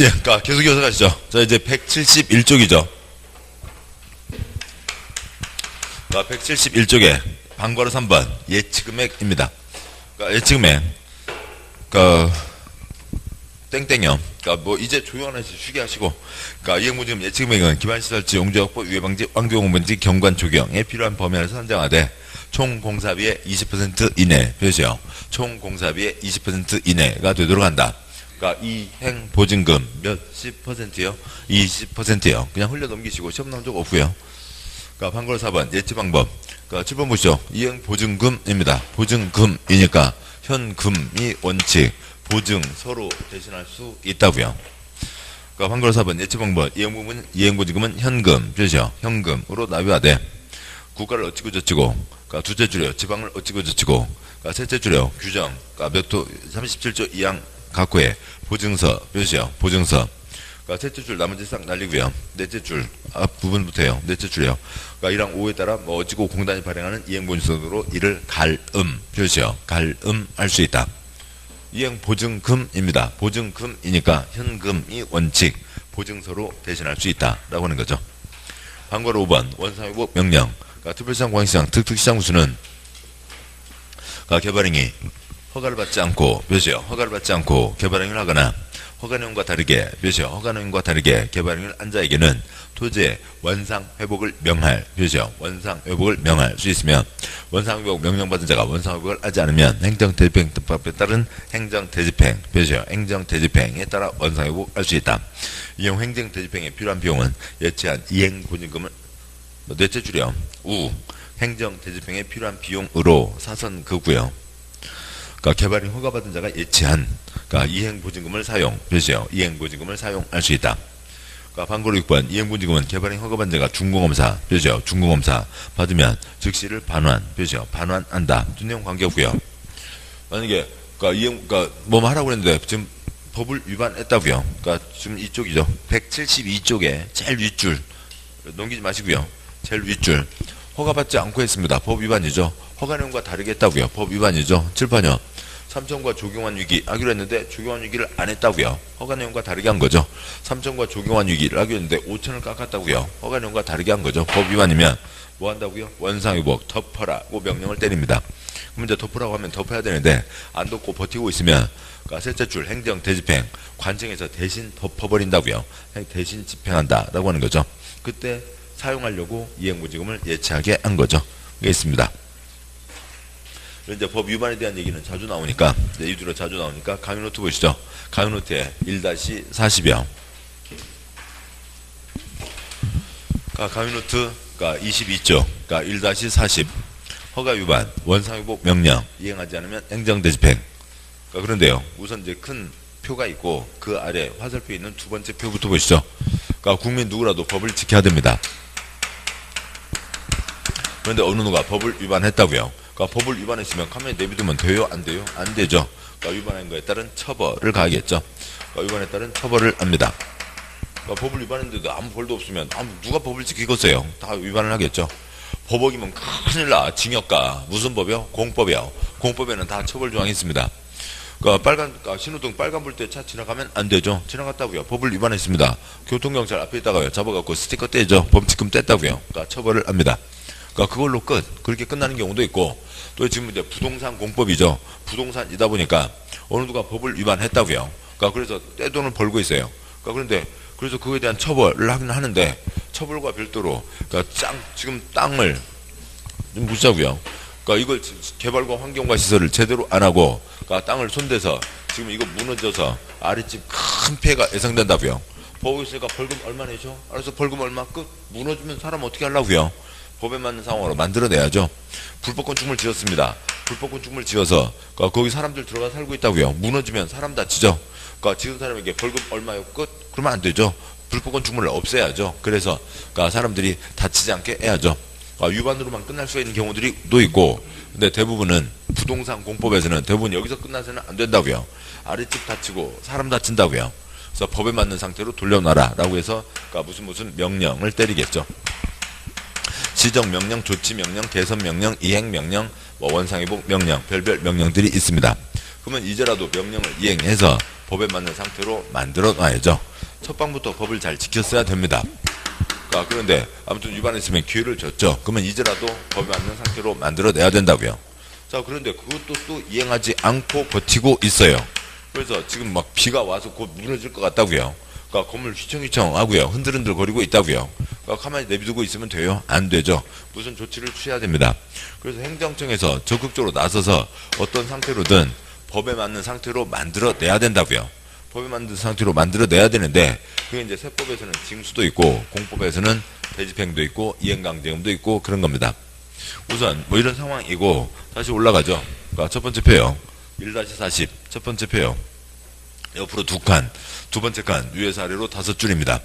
예, 그러니까 계속 이어서 가시죠. 자, 이제 171쪽이죠. 171쪽에 방과로 3번 예치금액입니다. 그러니까 예치금액, 땡땡형. 그러니까 뭐 이제 조용하시 쉬게 하시고, 그러니까 이행보증금 예치금액은 기반시설지 용적법 위해방지 환경공변지 경관 조경에 필요한 범위 안에서 산정하되 총 공사비의 20% 이내 표시요. 총 공사비의 20% 이내가 되도록 한다. 그러니까 이행보증금 몇십 %요? 20%요. 그냥 흘려 넘기시고 시험 나온 적 없고요. 그러니까 방과로 4번 예치방법. 그러니까 7번 보시죠. 이행보증금입니다. 보증금이니까 현금이 원칙, 보증 서로 대신할 수 있다고요. 그러니까 방과로 4번 예치방법. 이행보증금은 현금 표시요. 현금으로 납입하되 국가를 어찌고 저찌고, 그러니까 둘째 줄이요. 지방을 어찌고 저찌고, 그러니까 셋째 줄이요. 규정, 그러니까 몇 호 37조 2항 각호에 보증서 표시요. 보증서. 그러니까 셋째 줄 나머지 싹 날리고요. 넷째 줄 앞부분부터요. 넷째 줄이요. 그러니까 1항 5에 따라 뭐 어찌고 공단이 발행하는 이행보증서로 이를 갈음 표시요. 갈음할 수 있다. 이행보증금입니다. 보증금이니까 현금이 원칙, 보증서로 대신할 수 있다라고 하는 거죠. 방과로 5번 원상회복 명령. 그러니까 특별시장, 공항시장, 특특시장 구수는 그러니까 개발행위 허가를 받지 않고 표시요. 허가를 받지 않고 개발행위를 하거나 허가내용과 다르게 표시요. 허가내용과 다르게 개발행위를 한 자에게는 토지의 원상회복을 명할 표시요. 원상회복을 명할 수 있으며 원상회복 명령받은 자가 원상회복을 하지 않으면 행정대집행법에 따른 행정대집행 표시요. 행정대집행에 따라 원상회복할 수 있다. 이용 행정대집행에 필요한 비용은 예치한 이행보증금을 넷째 줄이요. 행정대집행에 필요한 비용으로 사선그고요. 그러니까 개발인 허가받은 자가 예치한 그러니까 이행보증금을 사용 표시요. 이행보증금을 사용할 수 있다. 그러니까 방과로 6번 이행보증금은 개발인 허가받은 자가 중공검사 표시요. 중공검사 받으면 즉시를 반환 표시요. 반환한다. 내용 관계없고요. 만약에 그러니까 뭐 하라고 했는데 지금 법을 위반했다고요. 그러니까 지금 이쪽이죠. 172쪽에 제일 윗줄 넘기지 마시고요. 제일 윗줄 허가받지 않고 했습니다. 법 위반이죠. 허가내용과 다르게 했다고요. 법 위반이죠. 칠판요. 삼천과 조경환 위기 하기로 했는데 조경환 위기를 안 했다고요. 허가내용과 다르게 한 거죠. 삼천과 조경환 위기를 하기로 했는데 5천을 깎았다고요. 허가내용과 다르게 한 거죠. 법 위반이면 뭐 한다고요? 원상회복 덮어라고 명령을 때립니다. 그럼 이제 덮으라고 하면 덮어야 되는데 안 덮고 버티고 있으면 그러니까 셋째 줄 행정대집행 관청에서 대신 덮어버린다고요. 대신 집행한다라고 하는 거죠. 그때 사용하려고 이행보증금을 예치하게 한 거죠. 이게 있습니다. 이제 법 위반에 대한 얘기는 자주 나오니까, 이두로 자주 나오니까 강의노트 보시죠. 강의노트에 1-40이요. 강의노트 22조, 1-40 허가 위반, 원상회복 명령 이행하지 않으면 행정대집행. 그런데요, 우선 이제 큰 표가 있고 그 아래 화살표 있는 두 번째 표부터 보시죠. 국민 누구라도 법을 지켜야 됩니다. 그런데 어느 누가 법을 위반했다고요. 법을 위반했으면 가만히 내비두면 돼요? 안 돼요? 안 되죠. 위반한 거에 따른 처벌을 가하겠죠. 위반에 따른 처벌을 합니다. 법을 위반했는데도 아무 벌도 없으면 누가 법을 지키겠어요? 다 위반을 하겠죠. 법 어기면 큰일 나. 징역가. 무슨 법이요? 공법이요. 공법에는 다 처벌 조항이 있습니다. 신호등 빨간불 때 차 지나가면 안 되죠. 지나갔다고요. 법을 위반했습니다. 교통경찰 앞에 있다가요. 잡아갖고 스티커 떼죠. 범칙금 뗐다고요. 처벌을 합니다. 그걸로 끝. 그렇게 끝나는 경우도 있고, 또 지금 이제 부동산 공법이죠. 부동산이다 보니까 어느 누가 법을 위반했다고요. 그래서 떼돈을 벌고 있어요. 그래서 그거에 대한 처벌을 하긴 하는데, 처벌과 별도로, 지금 땅을 좀 묻자고요. 이걸 개발과 환경과 시설을 제대로 안 하고, 땅을 손대서 지금 이거 무너져서 아랫집 큰 피해가 예상된다고요. 보고 있으니까 벌금 얼마 내죠? 알아서 벌금 얼마 끝? 무너지면 사람 어떻게 하려고요? 법에 맞는 상황으로 만들어내야죠. 불법 건축물 지었습니다. 불법 건축물 지어서 거기 사람들 들어가 살고 있다고요. 무너지면 사람 다치죠. 지은 사람에게 벌금 얼마요 끝? 그러면 안 되죠. 불법 건축물을 없애야죠. 그래서 사람들이 다치지 않게 해야죠. 위반으로만 끝날 수 있는 경우들이 또 있고, 근데 대부분은 부동산 공법에서는 대부분 여기서 끝나서는 안 된다고요. 아랫집 다치고 사람 다친다고요. 그래서 법에 맞는 상태로 돌려놔라라고 해서 무슨 명령을 때리겠죠. 지정명령, 조치명령, 개선명령, 이행명령, 원상회복 명령, 별별 명령들이 있습니다. 그러면 이제라도 명령을 이행해서 법에 맞는 상태로 만들어 놔야죠. 첫 방부터 법을 잘 지켰어야 됩니다. 그런데 아무튼 위반했으면 기회를 줬죠. 그러면 이제라도 법에 맞는 상태로 만들어내야 된다고요. 자, 그런데 그것도 또 이행하지 않고 버티고 있어요. 그래서 지금 막 비가 와서 곧 무너질 것 같다고요. 그러니까 건물 휘청휘청 하고요. 흔들흔들 거리고 있다고요. 그러니까 가만히 내비두고 있으면 돼요? 안 되죠. 무슨 조치를 취해야 됩니다. 그래서 행정청에서 적극적으로 나서서 어떤 상태로든 법에 맞는 상태로 만들어내야 된다고요. 법에 맞는 상태로 만들어내야 되는데 그게 이제 세법에서는 징수도 있고 공법에서는 대집행도 있고 이행강제금도 있고 그런 겁니다. 우선 뭐 이런 상황이고 다시 올라가죠. 그러니까 첫 번째 표요. 1-40 첫 번째 표요. 옆으로 2칸, 두 번째 칸 위에서 아래로 5줄입니다.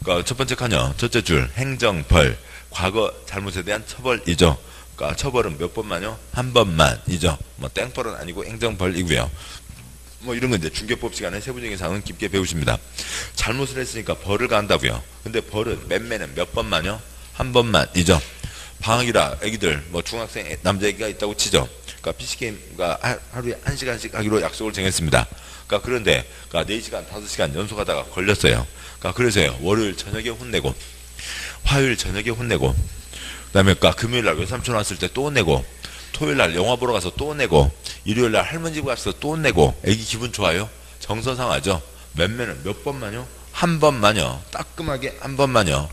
그러니까 첫 번째 칸요. 첫째 줄 행정벌, 과거 잘못에 대한 처벌이죠. 그러니까 처벌은 몇 번만요? 한 번만이죠. 뭐 땡벌은 아니고 행정벌이고요. 뭐 이런 건 이제 중개법 시간에 세부적인 사항은 깊게 배우십니다. 잘못을 했으니까 벌을 가한다고요. 근데 벌은 맨매는 몇 번만요? 한 번만이죠. 방학이라 애기들 뭐 중학생 남자애기가 있다고 치죠. 그러니까 PC게임가 하루에 1시간씩 하기로 약속을 정했습니다. 그러니까 그런데 4시간, 5시간 연속하다가 걸렸어요. 그러니까 그래서요. 월요일 저녁에 혼내고 화요일 저녁에 혼내고 그다음에 금요일날 외삼촌 왔을 때 또 혼내고 토요일날 영화 보러 가서 또 혼내고 일요일날 할머니 집 가서 또 혼내고 애기 기분 좋아요? 정서 상하죠? 몇매는 몇 번만요? 한 번만요. 따끔하게 한 번만요.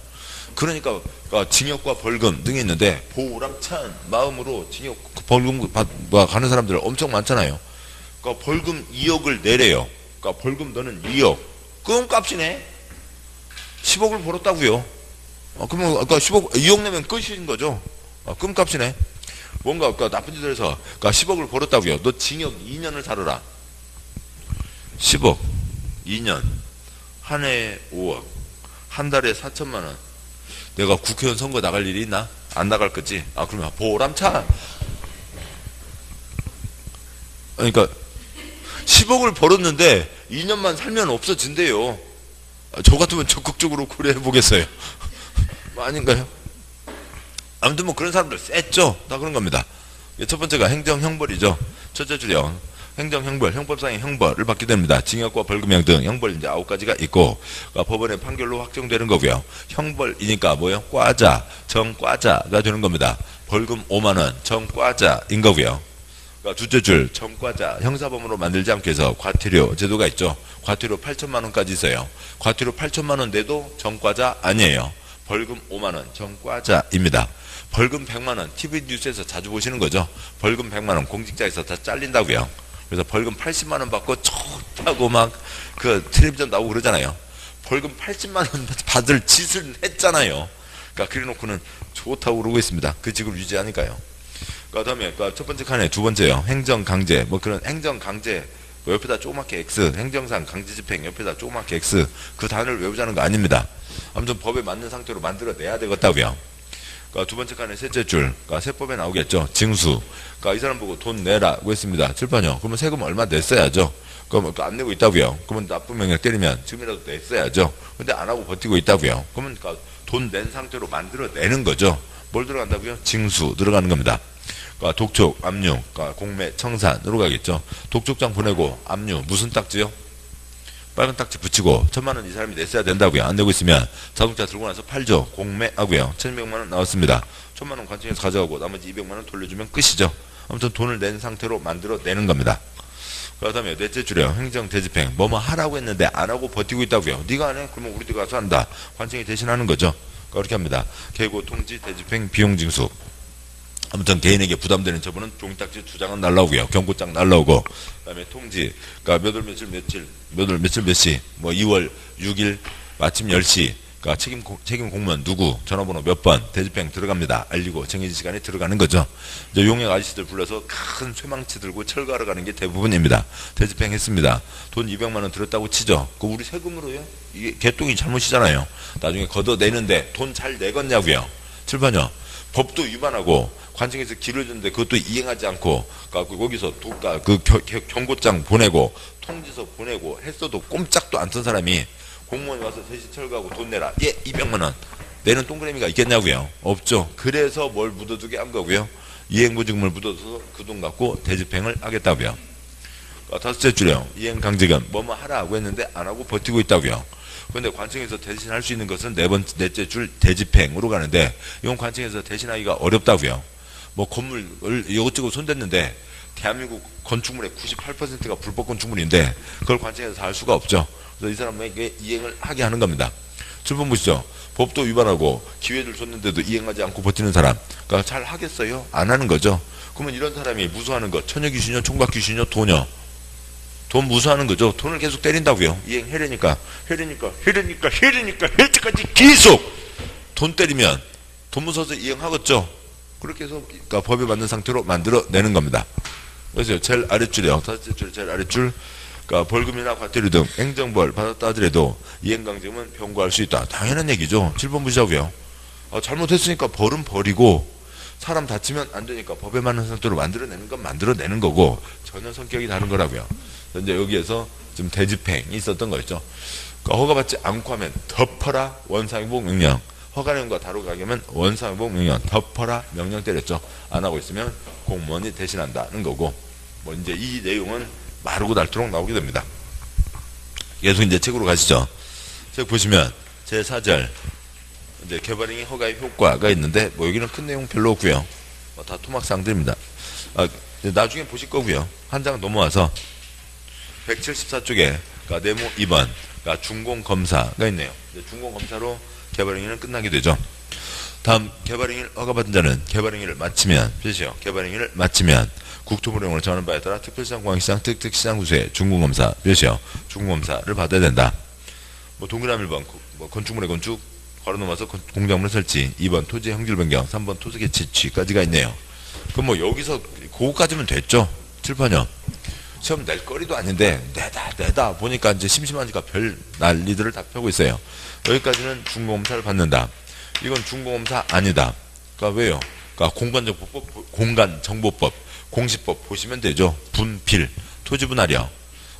그러니까 징역과 벌금 등이 있는데 보람찬 마음으로 징역 벌금 가는 사람들 엄청 많잖아요. 그러니까 벌금 2억을 내래요. 그러니까 벌금 너는 2억. 끔값이네. 10억을 벌었다고요. 그러면 2억 내면 끝인 거죠. 끔값이네. 뭔가 나쁜 짓을 해서 10억을 벌었다고요. 너 징역 2년을 살아라. 10억 2년 한 해에 5억 한 달에 4천만 원. 내가 국회의원 선거 나갈 일이 있나? 안 나갈 거지. 그러면 보람차. 그러니까 10억을 벌었는데 2년만 살면 없어진대요. 저 같으면 적극적으로 고려해 보겠어요. 아닌가요? 아무튼 뭐 그런 사람들 셌죠. 다 그런 겁니다. 첫 번째가 행정형벌이죠. 첫째 줄이요. 행정형벌, 형법상의 형벌을 받게 됩니다. 징역과 벌금형 등 형벌 이제 9가지가 있고 법원의 판결로 확정되는 거고요. 형벌이니까 뭐요? 과자, 정과자가 되는 겁니다. 벌금 5만 원, 정과자인 거고요. 둘째 줄, 정과자, 형사범으로 만들지 않기 위해서 과태료 제도가 있죠. 과태료 8천만 원까지 있어요. 과태료 8천만 원 내도 정과자 아니에요. 벌금 5만 원, 정과자입니다. 벌금 100만 원, TV 뉴스에서 자주 보시는 거죠. 벌금 100만 원, 공직자에서 다 잘린다고요. 그래서 벌금 80만 원 받고 좋다고 막 텔레비전 나오고 그러잖아요. 벌금 80만 원 받을 짓을 했잖아요. 그러니까 그래 놓고는 좋다고 그러고 있습니다. 그 직을 유지하니까요. 그다음에 첫 번째 칸에 두 번째요. 행정강제, 뭐 그런 행정강제 뭐 옆에다 조그맣게 X, 행정상 강제집행 옆에다 조그맣게 X 그 단어를 외우자는 거 아닙니다. 아무튼 법에 맞는 상태로 만들어내야 되겠다고요. 두 번째 칸에 셋째 줄, 세법에 나오겠죠. 징수. 이 사람 보고 돈 내라고 했습니다. 칠판이요. 그러면 세금 얼마 냈어야죠. 그러면 안 내고 있다고요. 그러면 나쁜 명령 때리면 지금이라도 냈어야죠. 근데 안 하고 버티고 있다고요. 그러면 돈 낸 상태로 만들어내는 거죠. 뭘 들어간다고요? 징수 들어가는 겁니다. 독촉, 압류, 공매, 청산으로 가겠죠. 독촉장 보내고 압류 무슨 딱지요? 빨간 딱지 붙이고 1,000만 원 이 사람이 냈어야 된다고요. 안 내고 있으면 자동차 들고 나서 팔죠. 공매하고요. 1,200만 원 나왔습니다. 1,000만 원 관청에서 가져가고 나머지 200만 원 돌려주면 끝이죠. 아무튼 돈을 낸 상태로 만들어내는 겁니다. 그 다음에 넷째 줄이요. 행정대집행. 뭐뭐 하라고 했는데 안 하고 버티고 있다고요. 네가 안 해? 그러면 우리 가서 한다. 관청이 대신하는 거죠. 그렇게 합니다. 계고, 통지, 대집행, 비용징수. 아무튼 개인에게 부담되는 처분은 종이딱지 2장은 날라오고요. 경고장 날라오고 그다음에 통지 몇 월 며칠 몇 시 뭐 2월 6일 아침 10시 책임 공무원 누구 전화번호 몇 번 대집행 들어갑니다. 알리고 정해진 시간에 들어가는 거죠. 이제 용역 아저씨들 불러서 큰 쇠망치 들고 철거하러 가는 게 대부분입니다. 대집행 했습니다. 돈 200만 원 들었다고 치죠. 그 우리 세금으로요? 이게 개똥이 잘못이잖아요. 나중에 걷어내는데 돈 잘 내겠냐고요. 7번요. 법도 위반하고 관청에서 길어졌는데 그것도 이행하지 않고 거기서 경고장 보내고 통지서 보내고 했어도 꼼짝도 안 쓴 사람이 공무원이 와서 3시 철거하고 돈 내라. 예, 200만 원. 내는 동그라미가 있겠냐고요. 없죠. 그래서 뭘 묻어두게 한 거고요. 이행보증금을 묻어둬서 그 돈 갖고 대집행을 하겠다고요. 다섯째 줄이요. 이행 강제견 뭐뭐 하라고 했는데 안 하고 버티고 있다고요. 그런데 관청에서 대신할 수 있는 것은 넷째 줄 대집행으로 가는데 이건 관청에서 대신하기가 어렵다고요. 뭐 건물을 이것저것 손댔는데 대한민국 건축물의 98%가 불법 건축물인데 그걸 관청에서 다 할 수가 없죠. 그래서 이 사람에게 이행을 하게 하는 겁니다. 7번 보시죠. 법도 위반하고 기회를 줬는데도 이행하지 않고 버티는 사람. 그러니까 잘 하겠어요? 안 하는 거죠. 그러면 이런 사람이 무수하는 것, 처녀 귀신이요, 총각 귀신이요, 돈이요. 돈 무수하는 거죠. 돈을 계속 때린다고요. 이행해려니까 할 때까지 계속 돈 때리면 돈 무서워서 이행하겠죠. 그렇게 해서 그러니까 법에 맞는 상태로 만들어내는 겁니다. 그래서 제일 아랫줄이요. 다섯째 줄 제일 아랫줄. 그러니까 벌금이나 과태료 등 행정벌 받았다 하더라도 이행강제금은 병고할 수 있다. 당연한 얘기죠. 7번 보시자고요. 잘못했으니까 벌은 벌이고 사람 다치면 안 되니까 법에 맞는 상태로 만들어내는 건 만들어내는 거고 전혀 성격이 다른 거라고요. 이제 여기에서 지금 대집행이 있었던 거였죠. 그러니까 허가받지 않고 하면 덮어라 원상회복 명령. 허가령과 다루게 하면 원상회복 명령. 덮어라 명령 때렸죠. 안 하고 있으면 공무원이 대신한다는 거고. 뭐 이제 이 내용은 마르고 닳도록 나오게 됩니다. 계속 이제 책으로 가시죠. 책 보시면 제 4절 이제 개발행위 허가의 효과가 있는데 뭐 여기는 큰 내용 별로 없고요. 다 토막상들입니다. 나중에 보실 거고요. 한 장 넘어와서 174쪽에 그러니까 네모 2번 그러니까 준공검사가 있네요. 준공검사로 개발행위는 끝나게 되죠. 다음 개발행위를 허가받은 자는 개발행위를 마치면 표시요. 개발행위를 마치면 국토부령으로 정하는 바에 따라 특별시장, 광역시장, 특특시장 구수에 준공검사 표시요. 준공검사를 받아야 된다. 뭐 동그라미 1번 뭐 건축물의 건축 걸어 넘어서 공작물의 설치 2번 토지의 형질 변경 3번 토속의 지취까지가 있네요. 그럼 뭐 여기서 그거까지면 됐죠. 7번요. 시험 낼 거리도 아닌데 내다 보니까 이제 심심하니까 별 난리들을 다 펴고 있어요. 여기까지는 준공검사를 받는다. 이건 준공검사 아니다. 그러니까 왜요? 그러니까 공간정보법, 공시법 보시면 되죠. 분필, 토지분할이요.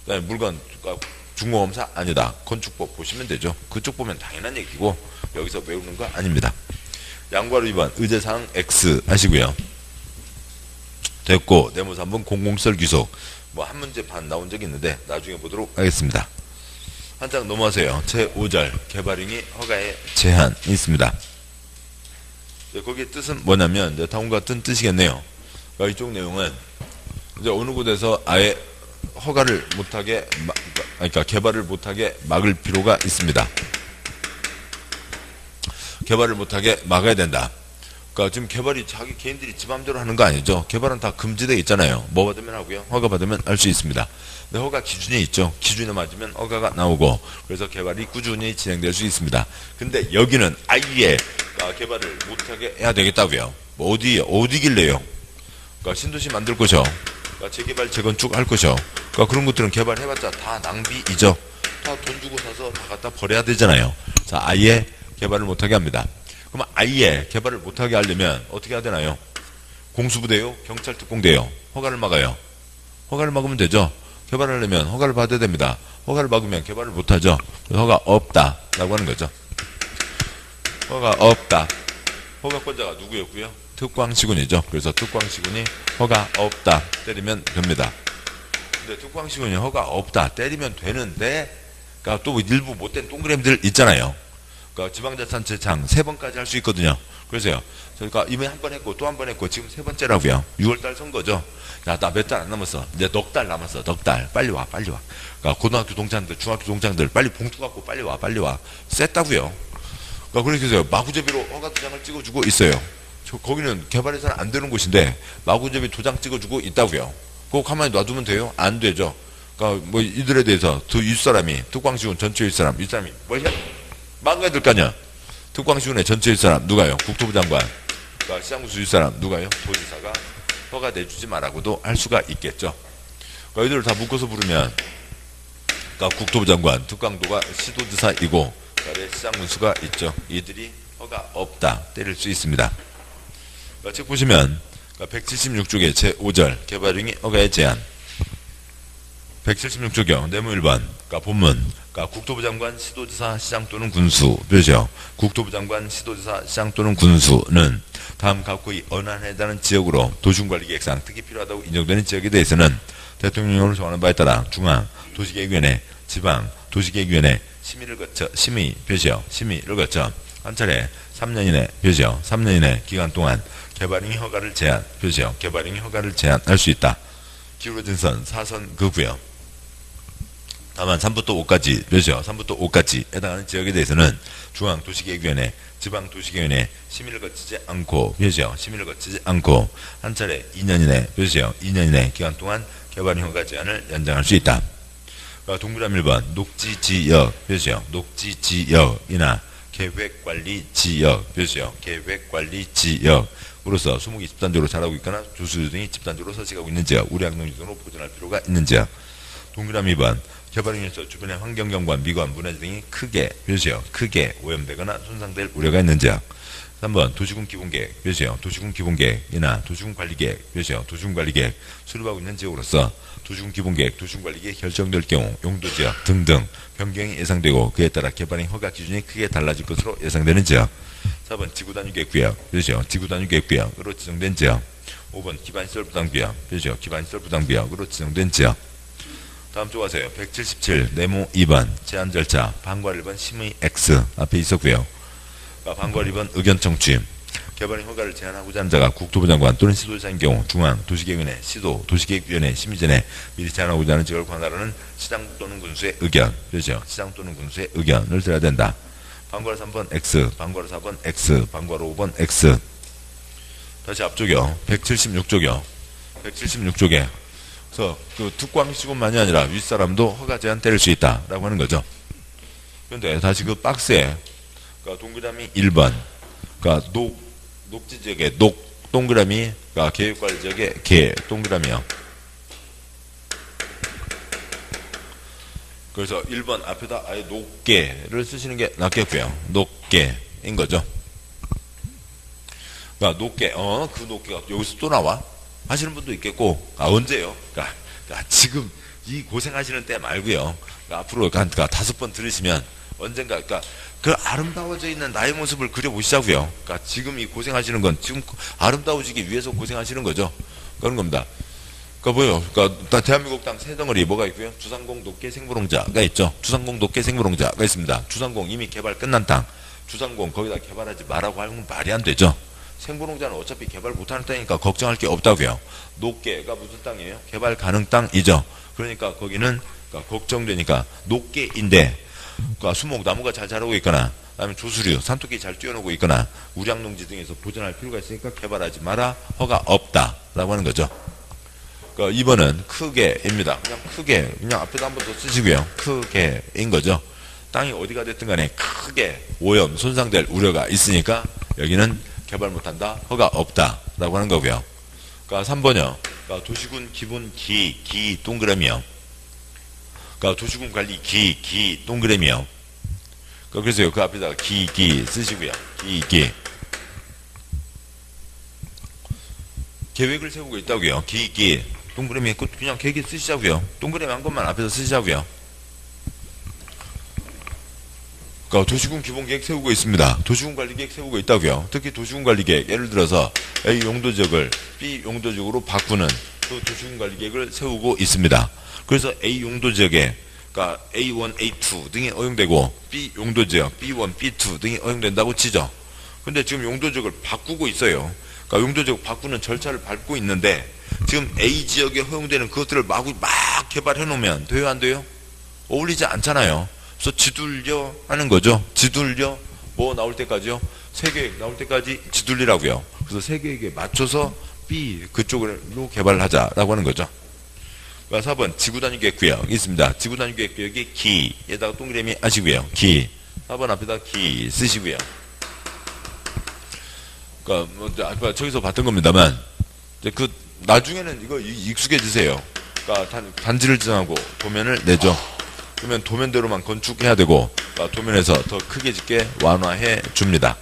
그다음에 물건, 그러니까 준공검사 아니다. 건축법 보시면 되죠. 그쪽 보면 당연한 얘기고 여기서 외우는 거 아닙니다. 양과로 2번 의제사항 X 하시고요. 됐고 네모 3번 공공시설 귀속 뭐 한 문제 반 나온 적이 있는데 나중에 보도록 하겠습니다. 한 장 넘어가세요. 제 5절 개발행위 허가의 제한이 있습니다. 거기에 뜻은 뭐냐면 이제 다음과 같은 뜻이겠네요. 그러니까 이쪽 내용은 이제 어느 곳에서 아예 허가를 못하게 그러니까 개발을 못하게 막을 필요가 있습니다. 개발을 못하게 막아야 된다. 그러니까 지금 개발이 자기 개인들이 지 맘대로 하는 거 아니죠. 개발은 다 금지되어 있잖아요. 뭐 받으면 하고요. 허가 받으면 할 수 있습니다. 근데 허가 기준이 있죠. 기준에 맞으면 허가가 나오고 그래서 개발이 꾸준히 진행될 수 있습니다. 근데 여기는 아예 개발을 못하게 해야 되겠다고요. 뭐 어디길래요? 그러니까 신도시 만들 거죠. 그러니까 재개발 재건축 할 거죠. 그러니까 그런 것들은 개발해봤자 다 낭비이죠. 다 돈 주고 사서 다 갖다 버려야 되잖아요. 자, 아예 개발을 못하게 합니다. 그럼 아예 개발을 못하게 하려면 어떻게 해야 되나요? 공수부대요? 경찰 특공대요? 허가를 막아요. 허가를 막으면 되죠. 개발하려면 허가를 받아야 됩니다. 허가를 막으면 개발을 못하죠. 허가 없다라고 하는 거죠. 허가 없다. 허가권자가 누구였고요? 특광시군이죠. 그래서 특광시군이 허가 없다 때리면 됩니다. 근데 특광시군이 허가 없다 때리면 되는데 그러니까 또 일부 못된 동그라미들 있잖아요. 그러니까 지방자치단체장 3번까지 할 수 있거든요. 그래서요. 그러니까 이번에 한 번 했고 또 한 번 했고 지금 3번째라고요. 6월달 선거죠. 야, 나 몇 달 안 남았어. 이제 넉 달 남았어. 넉 달. 빨리 와. 그러니까 고등학교 동창들, 중학교 동창들 빨리 봉투 갖고 빨리 와. 셌다고요. 그러니까 그렇게 해서 마구제비로 허가 도장을 찍어주고 있어요. 거기는 개발해서는 안 되는 곳인데 마구제비 도장 찍어주고 있다고요. 그거 가만히 놔두면 돼요? 안 되죠. 그러니까 뭐 이들에 대해서 윗사람이 특광시군 전체 윗사람이 뭐냐? 막아야 될 거 아니야. 특광시군의 전체 윗사람 누가요? 국토부 장관. 그러니까 시장군수 윗사람 누가요? 도지사가 허가 내주지 말라고도 할 수가 있겠죠. 그러니까 이들을 다 묶어서 부르면 그러니까 국토부 장관, 특광도가 시도지사이고 그다음에 시장군수가 있죠. 이들이 허가 없다 때릴 수 있습니다. 그러니까 책 보시면 그러니까 176쪽에 제5절 개발행위 허가의 제한 176쪽이요. 네모 1번 그러니까 본문 그러니까 국토부 장관, 시도지사, 시장 또는 군수 표시요. 국토부 장관, 시도지사, 시장 또는 군수는 다음 각국의 어느 한에 해당하는 지역으로 도시군관리계획상 특히 필요하다고 인정되는 지역에 대해서는 대통령령으로 정하는 바에 따라 중앙 도시계획위원회, 지방 도시계획위원회 심의를 거쳐 심의 표시요. 심의를 거쳐 한 차례 3년 이내 표시요. 3년 이내 기간 동안 개발행위 허가를 제한 표시요. 개발행위 허가를 제한할 수 있다. 기울어진 선 4선 거고요. 다만 3부터 5까지 표시요. 3부터 5까지 해당하는 지역에 대해서는 중앙도시계획위원회, 지방도시계획위원회 심의를 거치지 않고 표시요. 심의를 거치지 않고 한 차례 2년 이내 표시요. 2년 이내 기간 동안 개발행위 허가 제한을 연장할 수 있다. 동그라미 1번 녹지지역 표시요. 녹지지역이나 계획관리지역 표시요. 계획관리지역으로서 수목이 집단적으로 자라고 있거나 조수 등이 집단적으로 서식하고 있는 지역, 우량농지 등으로 보존할 필요가 있는 지역. 동그라미 2번 개발행위에서 주변의 환경경관, 미관, 문화재 등이 크게 표시요. 크게 오염되거나 손상될 우려가 있는 지역. 3번 도시군 기본계획 표시요. 도시군 기본계획이나 도시군 관리계획 표시요. 도시군 관리계획 수립하고 있는 지역으로서 도시군 기본계획, 도시군 관리계획 결정될 경우 용도지역 등등 변경이 예상되고 그에 따라 개발행 허가 기준이 크게 달라질 것으로 예상되는 지역. 4번 지구단위계획구역 표시요. 지구단위계획구역으로 지정된 지역. 5번 기반시설 부담구역 표시요. 기반시설 부담구역으로 지정된 지역. 다음 쪽 가세요. 177 네모 2번 제한 절차 방과 1번 심의 X 앞에 있었고요. 방과 2번 의견 청취 개발행 허가를 제한하고자 하는 자가 국토부 장관 또는 시도지사인 경우 중앙 도시계획위원회, 시도 도시계획위원회 심의 전에 미리 제한하고자 하는 지역을 관할하는 시장 또는 군수의 의견 그렇죠. 시장 또는 군수의 의견을 들어야 된다. 방과 3번 X, 방과 4번 X, 방과 5번 X. 다시 앞쪽이요. 176쪽이요. 176쪽에 그래서 그 특광시군만이 아니라 윗사람도 허가 제한 때릴 수 있다라고 하는 거죠. 그런데 다시 그 박스에 그러니까 동그라미 1번 그러니까 녹지지역의 녹 동그라미 그러니까 계획관리지역의 계 동그라미요. 그래서 1번 앞에다 아예 녹계를 쓰시는 게 낫겠고요. 녹계인 거죠. 그러니까 녹계 그 녹계가 여기서 또 나와? 하시는 분도 있겠고 언제요? 그러니까 지금 이 고생하시는 때 말고요. 그러니까 앞으로 한 5번 들으시면 언젠가 그러니까 그 아름다워져 있는 나의 모습을 그려보시자고요. 그러니까 지금 이 고생하시는 건 지금 아름다워지기 위해서 고생하시는 거죠. 그런 겁니다. 그러니까 뭐요? 그러니까 대한민국 땅 세 덩어리 뭐가 있고요? 주상공 녹계 생물홍자가 있죠. 주상공 녹계 생물홍자가 있습니다. 주상공 이미 개발 끝난 땅. 주상공 거기다 개발하지 말라고 하면 말이 안 되죠. 생물홍자는 어차피 개발 못하는 땅이니까 걱정할 게 없다고요. 녹계가 무슨 땅이에요? 개발 가능 땅이죠. 그러니까 거기는 그러니까 걱정되니까 녹계인데 그러니까 수목 나무가 잘 자라고 있거나 그다음에 조수류 산토끼 잘 뛰어놀고 있거나 우량농지 등에서 보존할 필요가 있으니까 개발하지 마라. 허가 없다라고 하는 거죠. 그러니까 2번은 크게입니다. 그냥 크게 그냥 앞에도 한 번 더 쓰시고요. 크게인 거죠. 땅이 어디가 됐든 간에 크게 오염 손상될 우려가 있으니까 여기는 개발 못한다. 허가 없다라고 하는 거고요. 그러니까 3번이요. 그러니까 도시군 기본 기 동그라미요. 그러니까 도시군 관리 기 동그라미요. 그래서 그 앞에다가 기 쓰시고요. 기 계획을 세우고 있다고요. 기 동그라미 그냥 계획 쓰시자고요. 동그라미 한 것만 앞에서 쓰시자고요. 그러니까 도시군 기본계획 세우고 있습니다. 도시군 관리계획 세우고 있다고요. 특히 도시군 관리계획 예를 들어서 A 용도지역을 B 용도지역으로 바꾸는 그 도시군 관리계획을 세우고 있습니다. 그래서 A 용도지역에 그러니까 A1, A2 등이 허용되고 B 용도지역 B1, B2 등이 허용된다고 치죠. 근데 지금 용도지역을 바꾸고 있어요. 그러니까 용도지역 바꾸는 절차를 밟고 있는데 지금 A 지역에 허용되는 그것들을 막 개발해 놓으면 돼요 안 돼요? 어울리지 않잖아요. 그래서 지둘려 하는 거죠. 지둘려 뭐 나올 때까지요? 세계획 나올 때까지 지둘리라고요. 그래서 세계획에 맞춰서 B 그쪽으로 개발을 하자라고 하는 거죠. 4번 지구단위계획구역이 있습니다. 지구단위계획구역이 기에다가 동그라미 하시고요. 기 4번 앞에다 기 쓰시고요. 그러니까 저기서 봤던 겁니다만 이제 그 나중에는 이거 익숙해지세요. 그러니까 단지를 지정하고 도면을 내죠. 그러면 도면대로만 건축해야 되고 도면에서 더 크게 짓게 완화해 줍니다.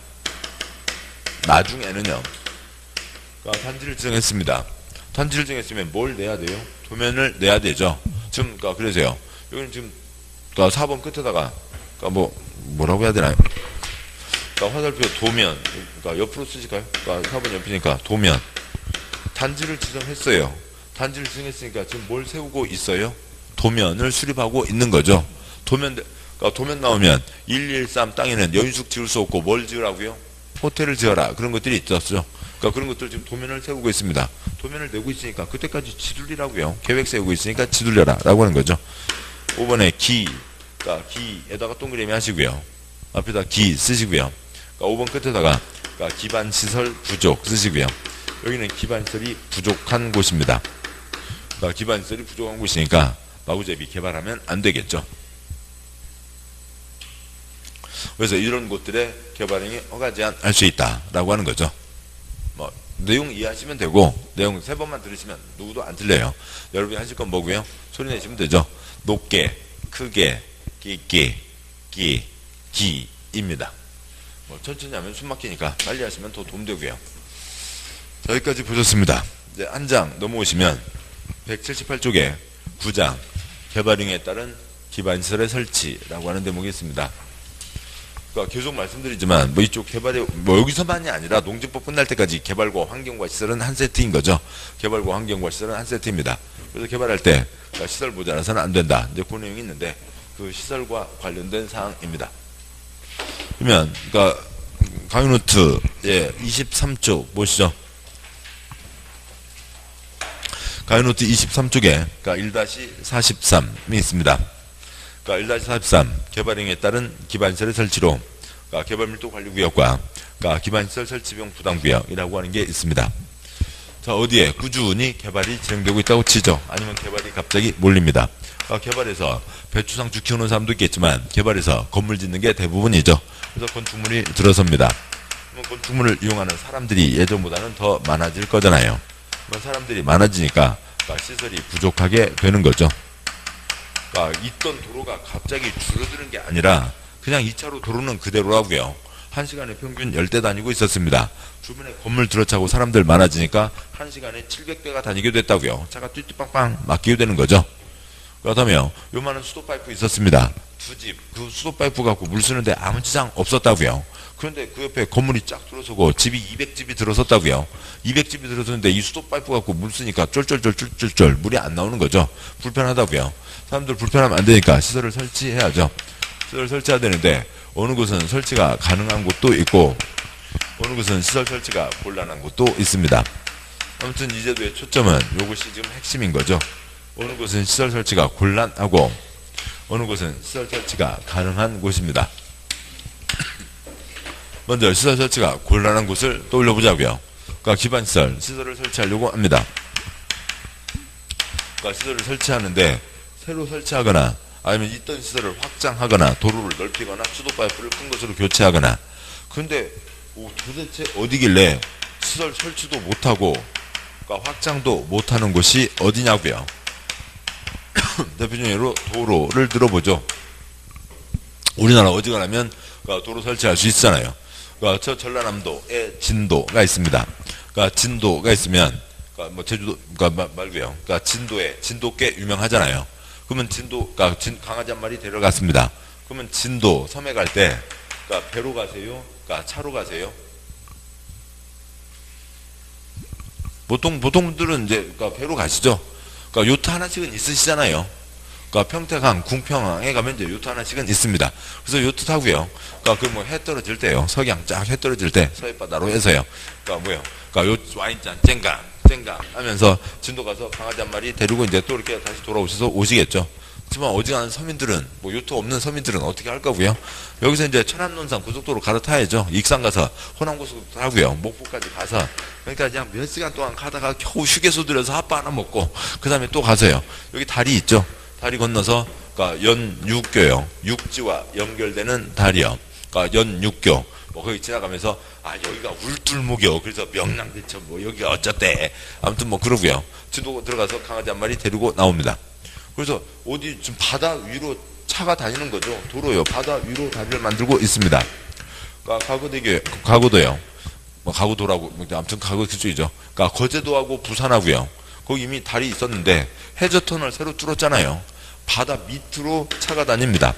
나중에는요. 그러니까 단지를 지정했습니다. 단지를 정했으면 뭘 내야 돼요? 도면을 내야 되죠. 지금 그러세요. 여기는 지금 그러니까 4번 끝에다가 그러니까 뭐라고 해야 되나요? 그러니까 화살표 도면, 그러니까 옆으로 쓰실까요? 그러니까 4번 옆이니까 도면. 단지를 지정했어요. 단지를 지정했으니까 지금 뭘 세우고 있어요? 도면을 수립하고 있는 거죠. 그러니까 도면 나오면 113 땅에는 여인숙 지을 수 없고 뭘 지으라고요? 호텔을 지어라. 그런 것들이 있었죠. 그러니까 그런 것들 지금 도면을 세우고 있습니다. 도면을 내고 있으니까 그때까지 지둘리라고요. 계획 세우고 있으니까 지둘려라 라고 하는 거죠. 5번에 그러니까 기에다가 동그라미 하시고요. 앞에다 기 쓰시고요. 그러니까 5번 끝에다가 그러니까 기반시설 부족 쓰시고요. 여기는 기반시설이 부족한 곳입니다. 그러니까 기반시설이 부족한 곳이니까 마구잡이 개발하면 안 되겠죠. 그래서 이런 곳들의 개발행위 허가 제한 할 수 있다라고 하는 거죠. 내용 이해하시면 되고 내용 3번만 들으시면 누구도 안 틀려요. 여러분이 하실 건 뭐고요? 소리 내시면 되죠. 높게, 크게, 깊게, 기입니다. 천천히 하면 숨 막히니까 빨리 하시면 더 도움되고요. 자, 여기까지 보셨습니다. 이제 한 장 넘어오시면 178쪽에 9장 개발행위에 따른 기반시설의 설치라고 하는 대목이 있습니다. 그러니까 계속 말씀드리지만 이쪽 개발에 여기서만이 아니라 농지법 끝날 때까지 개발과 환경과 시설은 한 세트인 거죠. 개발과 환경과 시설은 한 세트입니다. 그래서 개발할 때 시설 모자라서는 안 된다. 이제 그 내용이 있는데 그 시설과 관련된 사항입니다. 그러면 그러니까 강의 노트 23쪽 보시죠. 강의 노트 23쪽에 그러니까 1-43이 있습니다. 그러니까 1-43 개발행위에 따른 기반시설의 설치로 그러니까 개발밀도관리구역과 그러니까 기반시설 설치비용 부담구역이라고 하는 게 있습니다. 자, 어디에 꾸준히 개발이 진행되고 있다고 치죠. 아니면 개발이 갑자기 몰립니다. 그러니까 개발에서 배추상추 키우는 사람도 있겠지만 개발에서 건물 짓는 게 대부분이죠. 그래서 건축물이 들어섭니다. 그러면 건축물을 이용하는 사람들이 예전보다는 더 많아질 거잖아요. 그런 사람들이 많아지니까 그러니까 시설이 부족하게 되는 거죠. 그러니까 있던 도로가 갑자기 줄어드는 게 아니라 그냥 2차로 도로는 그대로라고요. 1시간에 평균 10대 다니고 있었습니다. 주변에 건물 들어차고 사람들 많아지니까 1시간에 700대가 다니게 됐다고요. 차가 띠띠빵빵 막히게 되는 거죠. 그렇다면 요만한 수도 파이프 있었습니다. 2집 그 수도 파이프 갖고 물 쓰는데 아무 지장 없었다고요. 그런데 그 옆에 건물이 쫙 들어서고 집이 200집이 들어섰다고요. 200집이 들어섰는데 이 수도 파이프 갖고 물 쓰니까 쫄쫄쫄쫄쫄 물이 안 나오는 거죠. 불편하다고요. 사람들 불편하면 안 되니까 시설을 설치해야죠. 시설을 설치해야 되는데 어느 곳은 설치가 가능한 곳도 있고 어느 곳은 시설 설치가 곤란한 곳도 있습니다. 아무튼 이 제도의 초점은 이것이 지금 핵심인 거죠. 어느 곳은 시설 설치가 곤란하고 어느 곳은 시설 설치가 가능한 곳입니다. 먼저 시설 설치가 곤란한 곳을 떠올려 보자고요. 그러니까 기반시설, 시설을 설치하려고 합니다. 그러니까 시설을 설치하는데 새로 설치하거나 아니면 있던 시설을 확장하거나 도로를 넓히거나 수도 파이프를 큰 것으로 교체하거나 근데 도대체 어디길래 시설 설치도 못하고 그러니까 확장도 못하는 곳이 어디냐고요. 대표적인 예로 도로를 들어보죠. 우리나라 어지간하면 도로 설치할 수 있잖아요. 그러니까 저 전라남도에 진도가 있습니다. 그러니까 진도가 있으면 그러니까 제주도 말고요. 그러니까 진도에 진도 꽤 유명하잖아요. 그러면 그러니까 강아지 한 마리 데려갔습니다. 그러면 진도 섬에 갈 때 그러니까 배로 가세요? 그러니까 차로 가세요? 보통들은 이제 그러니까 배로 가시죠. 그러니까 요트 하나씩은 있으시잖아요. 그러니까 평택항, 궁평항에 가면 이제 요트 하나씩은 있습니다. 그래서 요트 타고요. 그러니까 해 떨어질 때요. 석양 쫙 해 떨어질 때 서해바다로 해서요. 그러니까 그러니까 와인잔 쨍강 하면서 진도 가서 강아지 한 마리 데리고 이제 또 이렇게 다시 돌아오셔서 오시겠죠. 하지만 어지간한 서민들은 요트 없는 서민들은 어떻게 할 거고요. 여기서 이제 천안논산 고속도로 갈아타야죠. 익산 가서 호남고속도로 타고요. 목포까지 가서 그러니까 그냥 몇 시간 동안 가다가 겨우 휴게소 들여서 핫바 하나 먹고 그 다음에 또 가서요. 여기 다리 있죠. 다리 건너서 그러니까 연육교요. 육지와 연결되는 다리요. 그러니까 연육교. 거기 지나가면서 여기가 울tur목이요. 그래서 명랑대천 여기가 어쩌대. 아무튼 그러고요. 진도 들어가서 강아지 한 마리 데리고 나옵니다. 그래서 어디 지금 바다 위로 차가 다니는 거죠. 도로요. 바다 위로 다리를 만들고 있습니다. 그러니까 가구도요. 가구도라고 아무튼 가구 그쪽이죠. 그러니까 거제도하고 부산하고요. 거기 이미 다리 있었는데 해저터널 새로 뚫었잖아요. 바다 밑으로 차가 다닙니다.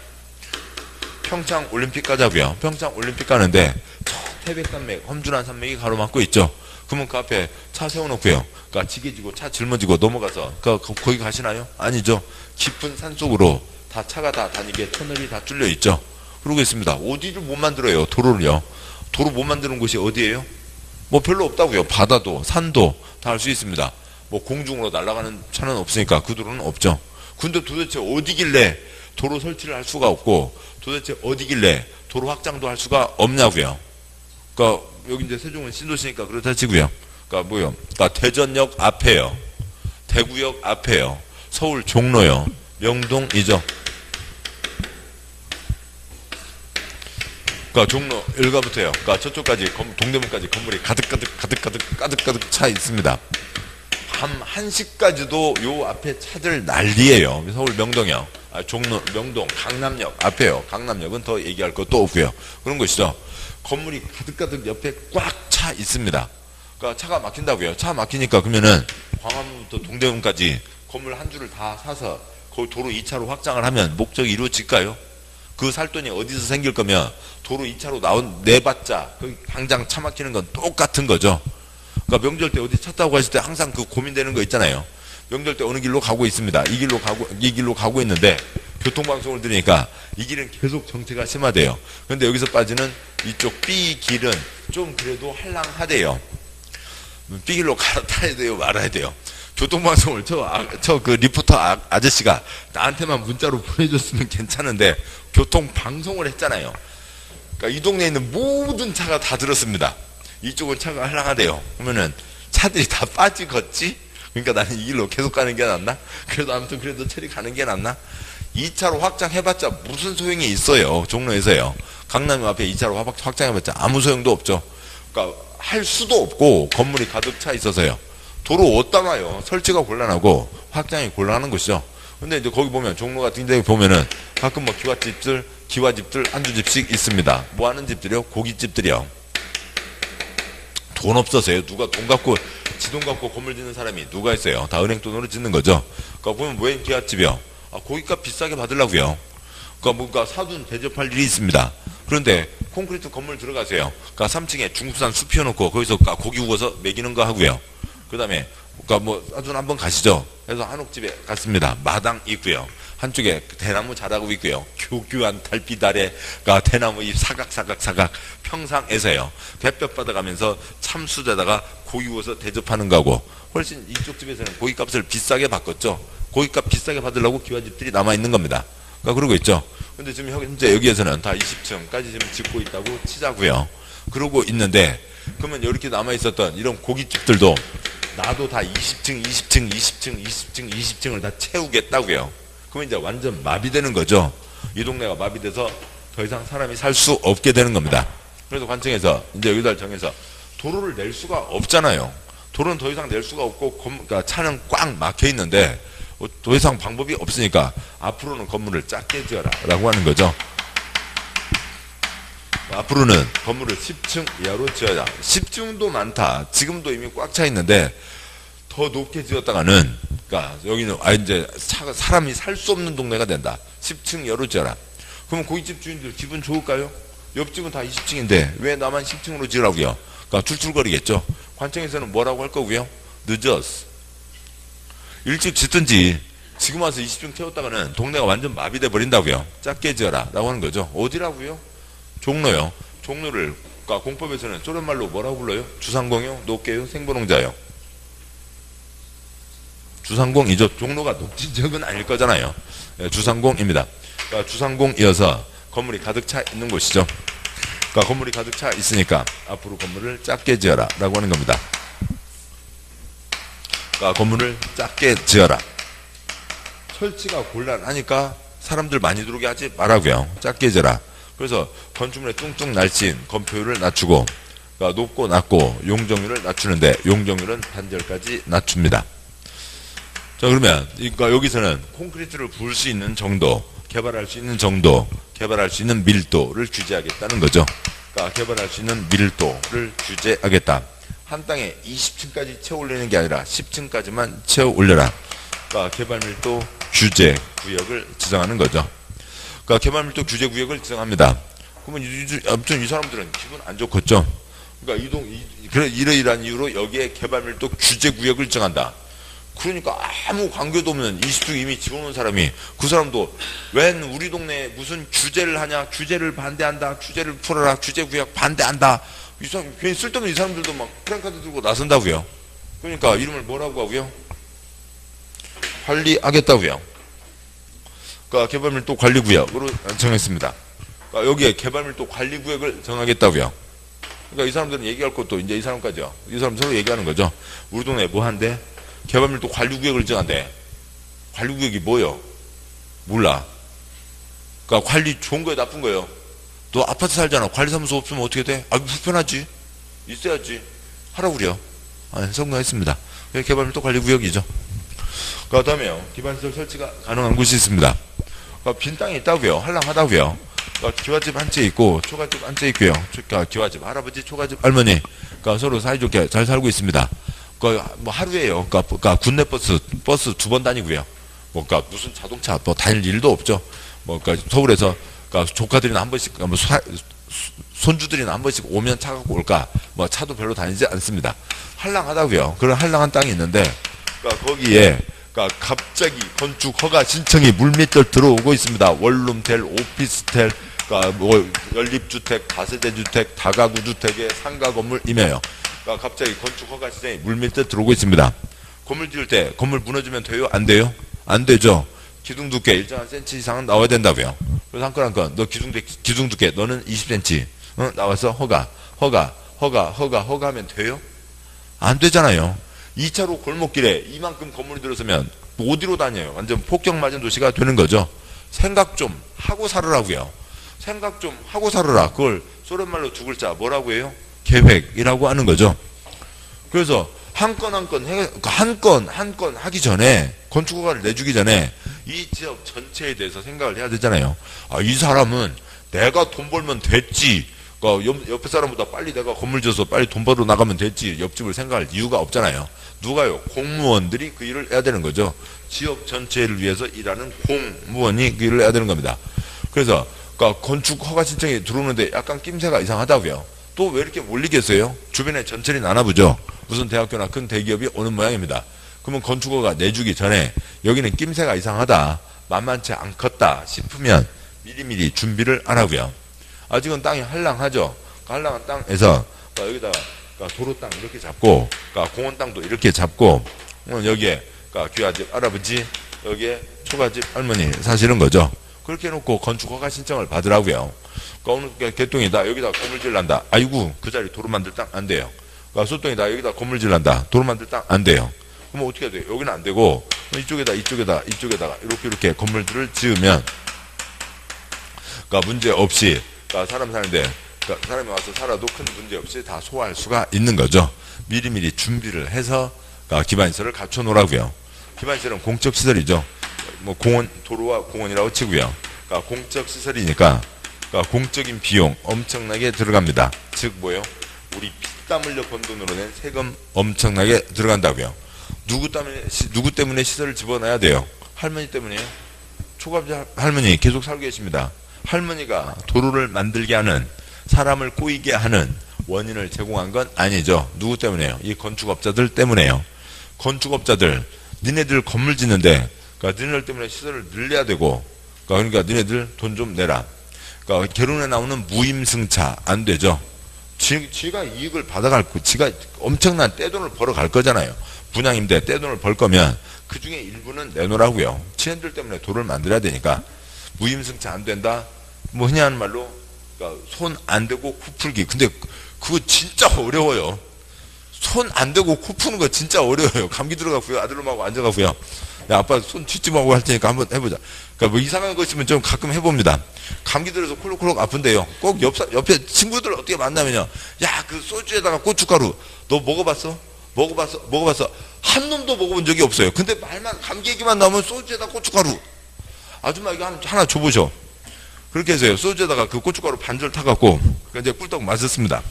평창 올림픽 가자고요. 평창 올림픽 가는데 저 태백산맥, 험준한 산맥이 가로막고 있죠. 그러면 그 앞에 차 세워놓고요. 그러니까 지게지고 차 짊어지고 넘어가서 거기 가시나요? 아니죠. 깊은 산 속으로 다 차가 다 다니게 터널이 다 뚫려 있죠. 그러고 있습니다. 어디를 못 만들어요? 도로를요. 도로 못 만드는 곳이 어디예요? 뭐 별로 없다고요. 바다도 산도 다 할 수 있습니다. 뭐 공중으로 날아가는 차는 없으니까 그 도로는 없죠. 근데 도대체 어디길래 도로 설치를 할 수가 없고 도대체 어디길래 도로 확장도 할 수가 없냐고요. 그러니까 여기 이제 세종은 신도시니까 그렇다 치고요. 그러니까 뭐요? 그러니까 대전역 앞에요. 대구역 앞에요. 서울 종로요. 명동이죠. 그러니까 종로 일가부터요. 그러니까 저쪽까지 동대문까지 건물이 가득 차 있습니다. 밤 1시까지도 요 앞에 차들 난리예요. 서울 명동역, 종로, 명동, 강남역 앞에요. 강남역은 더 얘기할 것도 없고요. 그런 것이죠. 건물이 가득 옆에 꽉 차 있습니다. 그러니까 차가 막힌다고요. 차 막히니까 그러면은 광화문부터 동대문까지 건물 한 줄을 다 사서 거기 도로 2차로 확장을 하면 목적이 이루어질까요? 그 살 돈이 어디서 생길 거면 도로 2차로 내봤자 거기 당장 차 막히는 건 똑같은 거죠. 그러니까 명절 때 어디 차 타고 가실 때 항상 그 고민되는 거 있잖아요. 명절 때 어느 길로 가고 있습니다. 이 길로 가고 있는데 교통방송을 들으니까 이 길은 계속 정체가 심하대요. 그런데 여기서 빠지는 이쪽 B 길은 좀 그래도 할랑하대요. B 길로 갈아타야 돼요, 말아야 돼요. 교통방송을 그 리포터 아저씨가 나한테만 문자로 보내줬으면 괜찮은데 교통방송을 했잖아요. 그러니까 이 동네에 있는 모든 차가 다 들었습니다. 이쪽은 차가 할랑하대요. 그러면은 차들이 다 빠지겠지? 그러니까 나는 이 길로 계속 가는 게 낫나? 그래도 아무튼 그래도 체리 가는 게 낫나? 2차로 확장해봤자 무슨 소용이 있어요. 종로에서요. 강남 앞에 2차로 확장해봤자 아무 소용도 없죠. 그러니까 할 수도 없고 건물이 가득 차 있어서요. 도로 어디다 놔요? 설치가 곤란하고 확장이 곤란한 것이죠. 근데 이제 거기 보면 종로 같은 데 보면은 가끔 뭐 기와집들 한두 집씩 있습니다. 뭐 하는 집들이요? 고깃집들이요. 돈 없어서요. 누가 돈 갖고 지돈 갖고 건물 짓는 사람이 누가 있어요? 다 은행 돈으로 짓는 거죠. 그러니까 보면 웬 기와집이요? 고깃값 비싸게 받으려고요. 그러니까 뭔가 사돈 대접할 일이 있습니다. 그런데 콘크리트 건물 들어가세요. 그러니까 3층에 중국산 숲 피워놓고 거기서 고기 구워서 먹이는 거 하고요. 그 다음에 그러니까 뭐 사돈 한번 가시죠. 그래서 한옥집에 갔습니다. 마당 있고요. 한쪽에 대나무 자라고 있고요. 교교한 달빛 아래 대나무 잎 사각 평상에서요. 햇볕 받아가면서 참수자다가 고기 구워서 대접하는 거하고 훨씬 이쪽 집에서는 고기값을 비싸게 바꿨죠. 고기값 비싸게 받으려고 기와집들이 남아있는 겁니다. 그러니까 그러고 있죠. 근데 지금 현재 여기에서는 다 20층까지 지금 짓고 있다고 치자고요. 그러고 있는데 그러면 이렇게 남아있었던 이런 고깃집들도 나도 다 20층을 다 채우겠다고요. 그러면 이제 완전 마비되는 거죠. 이 동네가 마비돼서 더 이상 사람이 살 수 없게 되는 겁니다. 그래서 관청에서 이제 여기다 정해서 도로를 낼 수가 없잖아요. 도로는 더 이상 낼 수가 없고 그러니까 차는 꽉 막혀 있는데 더 이상 방법이 없으니까 앞으로는 건물을 작게 지어라 라고 하는 거죠. 앞으로는 건물을 10층 이하로 지어야. 10층도 많다. 지금도 이미 꽉 차 있는데 더 높게 지었다가는 그러니까 여기는 이제 사람이 살 수 없는 동네가 된다. 10층 이하로 지어라. 그럼 고깃집 주인들 기분 좋을까요? 옆집은 다 20층인데 왜 나만 10층으로 지으라고요? 그러니까 출출거리겠죠. 관청에서는 뭐라고 할 거고요? 늦었어. 일찍 짓든지 지금 와서 20층 채웠다가는 동네가 완전 마비돼 버린다고요. 작게 지어라 라고 하는 거죠. 어디라고요? 종로요. 종로를 그러니까 공법에서는 쪼련말로 뭐라고 불러요? 주상공요? 높게요? 생보농자요? 주상공이죠. 종로가 녹진 지역은 아닐 거잖아요. 네, 주상공입니다. 그러니까 주상공이어서 건물이 가득 차 있는 곳이죠. 그러니까 건물이 가득 차 있으니까 앞으로 건물을 작게 지어라 라고 하는 겁니다. 그러니까 건물을 작게 지어라. 설치가 곤란하니까 사람들 많이 들어오게 하지 말라고요. 작게 지어라. 그래서 건축물에 뚱뚱 날씬 건폐율을 낮추고 그러니까 높고 낮고 용적률을 낮추는데 용적률은 반절까지 낮춥니다. 자 그러면 그러니까 여기서는 콘크리트를 부을 수 있는 정도, 개발할 수 있는 정도, 개발할 수 있는 밀도를 규제하겠다는 거죠. 그러니까 개발할 수 있는 밀도를 규제하겠다. 한 땅에 20층까지 채워 올리는 게 아니라 10층까지만 채워 올려라. 그러니까 개발 밀도 규제 구역을 지정하는 거죠. 그러니까 개발밀도 규제 구역을 지정합니다. 그러면 아무튼 이 사람들은 기분 안 좋겠죠. 그러니까 이러이러한 이유로 여기에 개발밀도 규제 구역을 지정한다. 그러니까 아무 관계도 없는 20중 이미 집어넣은 사람이 그 사람도 웬 우리 동네에 무슨 규제를 하냐, 규제를 반대한다, 규제를 풀어라, 규제 구역 반대한다. 이 사람 괜히 쓸데없는 이 사람들도 막 프랭카드 들고 나선다고요. 그러니까 이름을 뭐라고 하고요? 관리하겠다고요. 그러니까 개발밀도 관리구역으로 정했습니다. 그러니까 여기에 개발밀도 관리구역을 정하겠다고요. 그러니까 이 사람들은 얘기할 것도 이제 이 사람까지요. 이 사람 서로 얘기하는 거죠. 우리 동네에 뭐 한대? 개발밀도 관리구역을 정한대. 관리구역이 뭐요? 몰라. 그러니까 관리 좋은 거예요, 나쁜 거예요? 너 아파트 살잖아. 관리사무소 없으면 어떻게 돼? 아, 불편하지. 있어야지. 하라고 그래요. 성공했습니다. 개발밀도 관리구역이죠. 그 다음에요. 기반시설 설치가 가능한 곳이 있습니다. 그러니까 빈 땅이 있다고요. 한량하다고요. 그러니까 기와집 한 채 있고 초가집 한 채 있고요. 그러니까 기와집 할아버지, 초가집 할머니. 그러니까 서로 사이좋게 잘 살고 있습니다. 그러니까 뭐 하루에요. 그러니까 군내 버스 2번 다니고요. 뭐 그러니까 무슨 자동차 뭐 다닐 일도 없죠. 뭐 그러니까 서울에서 그러니까 조카들이나 한 번씩 뭐 손주들이나 한 번씩 오면 차 갖고 올까? 뭐 차도 별로 다니지 않습니다. 한량하다고요. 그런 한량한 땅이 있는데 그러니까 거기에 그러니까 갑자기 건축 허가 신청이 물밀듯 들어오고 있습니다. 원룸텔, 오피스텔, 그러니까 뭐 연립주택, 다세대 주택, 다가구 주택의 상가 건물이며요. 그러니까 갑자기 건축 허가 신청이 물밀듯 들어오고 있습니다. 건물 지을 때 건물 무너지면 돼요? 안 돼요? 안 되죠. 기둥 두께 일정한 센치 이상은 나와야 된다고요. 그래서 한 건 너 기둥 두께 너는 20cm 나와서 허가하면 돼요? 안 되잖아요. 2차로 골목길에 이만큼 건물이 들어서면 어디로 다녀요? 완전 폭격 맞은 도시가 되는 거죠. 생각 좀 하고 살으라고요. 생각 좀 하고 살으라. 그걸 소련말로 두 글자 뭐라고 해요? 계획이라고 하는 거죠. 그래서 한 건 하기 전에 건축허가를 내주기 전에 이 지역 전체에 대해서 생각을 해야 되잖아요. 아, 이 사람은 내가 돈 벌면 됐지. 그러니까 옆에 사람보다 빨리 내가 건물 지어서 빨리 돈 벌어 나가면 됐지. 옆집을 생각할 이유가 없잖아요. 누가요? 공무원들이 그 일을 해야 되는 거죠. 지역 전체를 위해서 일하는 공무원이 그 일을 해야 되는 겁니다. 그래서 그러니까 건축 허가 신청이 들어오는데 약간 낌새가 이상하다고요. 또 왜 이렇게 몰리겠어요? 주변에 전철이 나나보죠. 무슨 대학교나 큰 대기업이 오는 모양입니다. 그러면 건축허가 내주기 전에 여기는 낌새가 이상하다, 만만치 않겠다 싶으면 미리미리 준비를 하라고요. 아직은 땅이 한량하죠. 그 한량한 땅에서 여기다가 도로 땅 이렇게 잡고, 공원 땅도 이렇게 잡고, 여기에 귀하집 할아버지, 여기에 초가집 할머니 사시는 거죠. 그렇게 해놓고 건축허가 신청을 받으라고요. 어느 개똥이다 여기다 건물 질란다. 아이고 그 자리 도로 만들 땅 안 돼요. 소똥이다 여기다 건물 질란다. 도로 만들 땅 안 돼요. 그러면 어떻게 해야 돼요? 여기는 안 되고 이쪽에다가 이렇게 건물들을 지으면 문제 없이 사람 사는데 사람이 와서 살아도 큰 문제 없이 다 소화할 수가 있는 거죠. 미리미리 준비를 해서 기반시설을 갖춰 놓으라고요. 기반시설은 공적시설이죠. 뭐 공원, 도로와 공원이라고 치고요. 공적시설이니까 공적인 비용 엄청나게 들어갑니다. 즉 뭐요? 우리 피땀 흘려 번 돈으로 낸 세금 엄청나게 들어간다고요. 누구 때문에 시설을 집어넣어야 돼요? 할머니 때문에요. 초가집 할머니 계속 살고 계십니다. 할머니가 도로를 만들게 하는, 사람을 꼬이게 하는 원인을 제공한 건 아니죠. 누구 때문에요? 이 건축업자들 때문에요. 건축업자들, 니네들 건물 짓는데 니네들 때문에 시설을 늘려야 되고, 그러니까 니네들 돈 좀 내라. 결혼에 나오는 무임승차 안 되죠. 지가 이익을 받아갈 거, 지가 엄청난 떼돈을 벌어갈 거잖아요. 분양임대 떼돈을 벌 거면 그 중에 일부는 내놓으라고요. 지네들 때문에 도를 만들어야 되니까. 무임승차 안 된다. 뭐 흔히 하는 말로 손 안 대고 코 풀기. 근데 그거 진짜 어려워요. 손 안 대고 코 푸는 거 진짜 어려워요. 감기 들어가고요. 아들놈하고 앉아가고요. 야, 아빠 손 쥐집하고 할 테니까 한번 해보자. 뭐 이상한 거 있으면 좀 가끔 해봅니다. 감기 들어서 콜록콜록 아픈데요. 꼭 옆에 친구들 어떻게 만나면요. 야, 그 소주에다가 고춧가루. 너 먹어봤어? 한 놈도 먹어본 적이 없어요. 근데 감기 얘기만 나오면 소주에다 고춧가루. 아줌마 이거 하나 줘보셔. 그렇게 해서요. 소주에다가 그 고춧가루 반절 타갖고 이제 꿀떡 마셨습니다.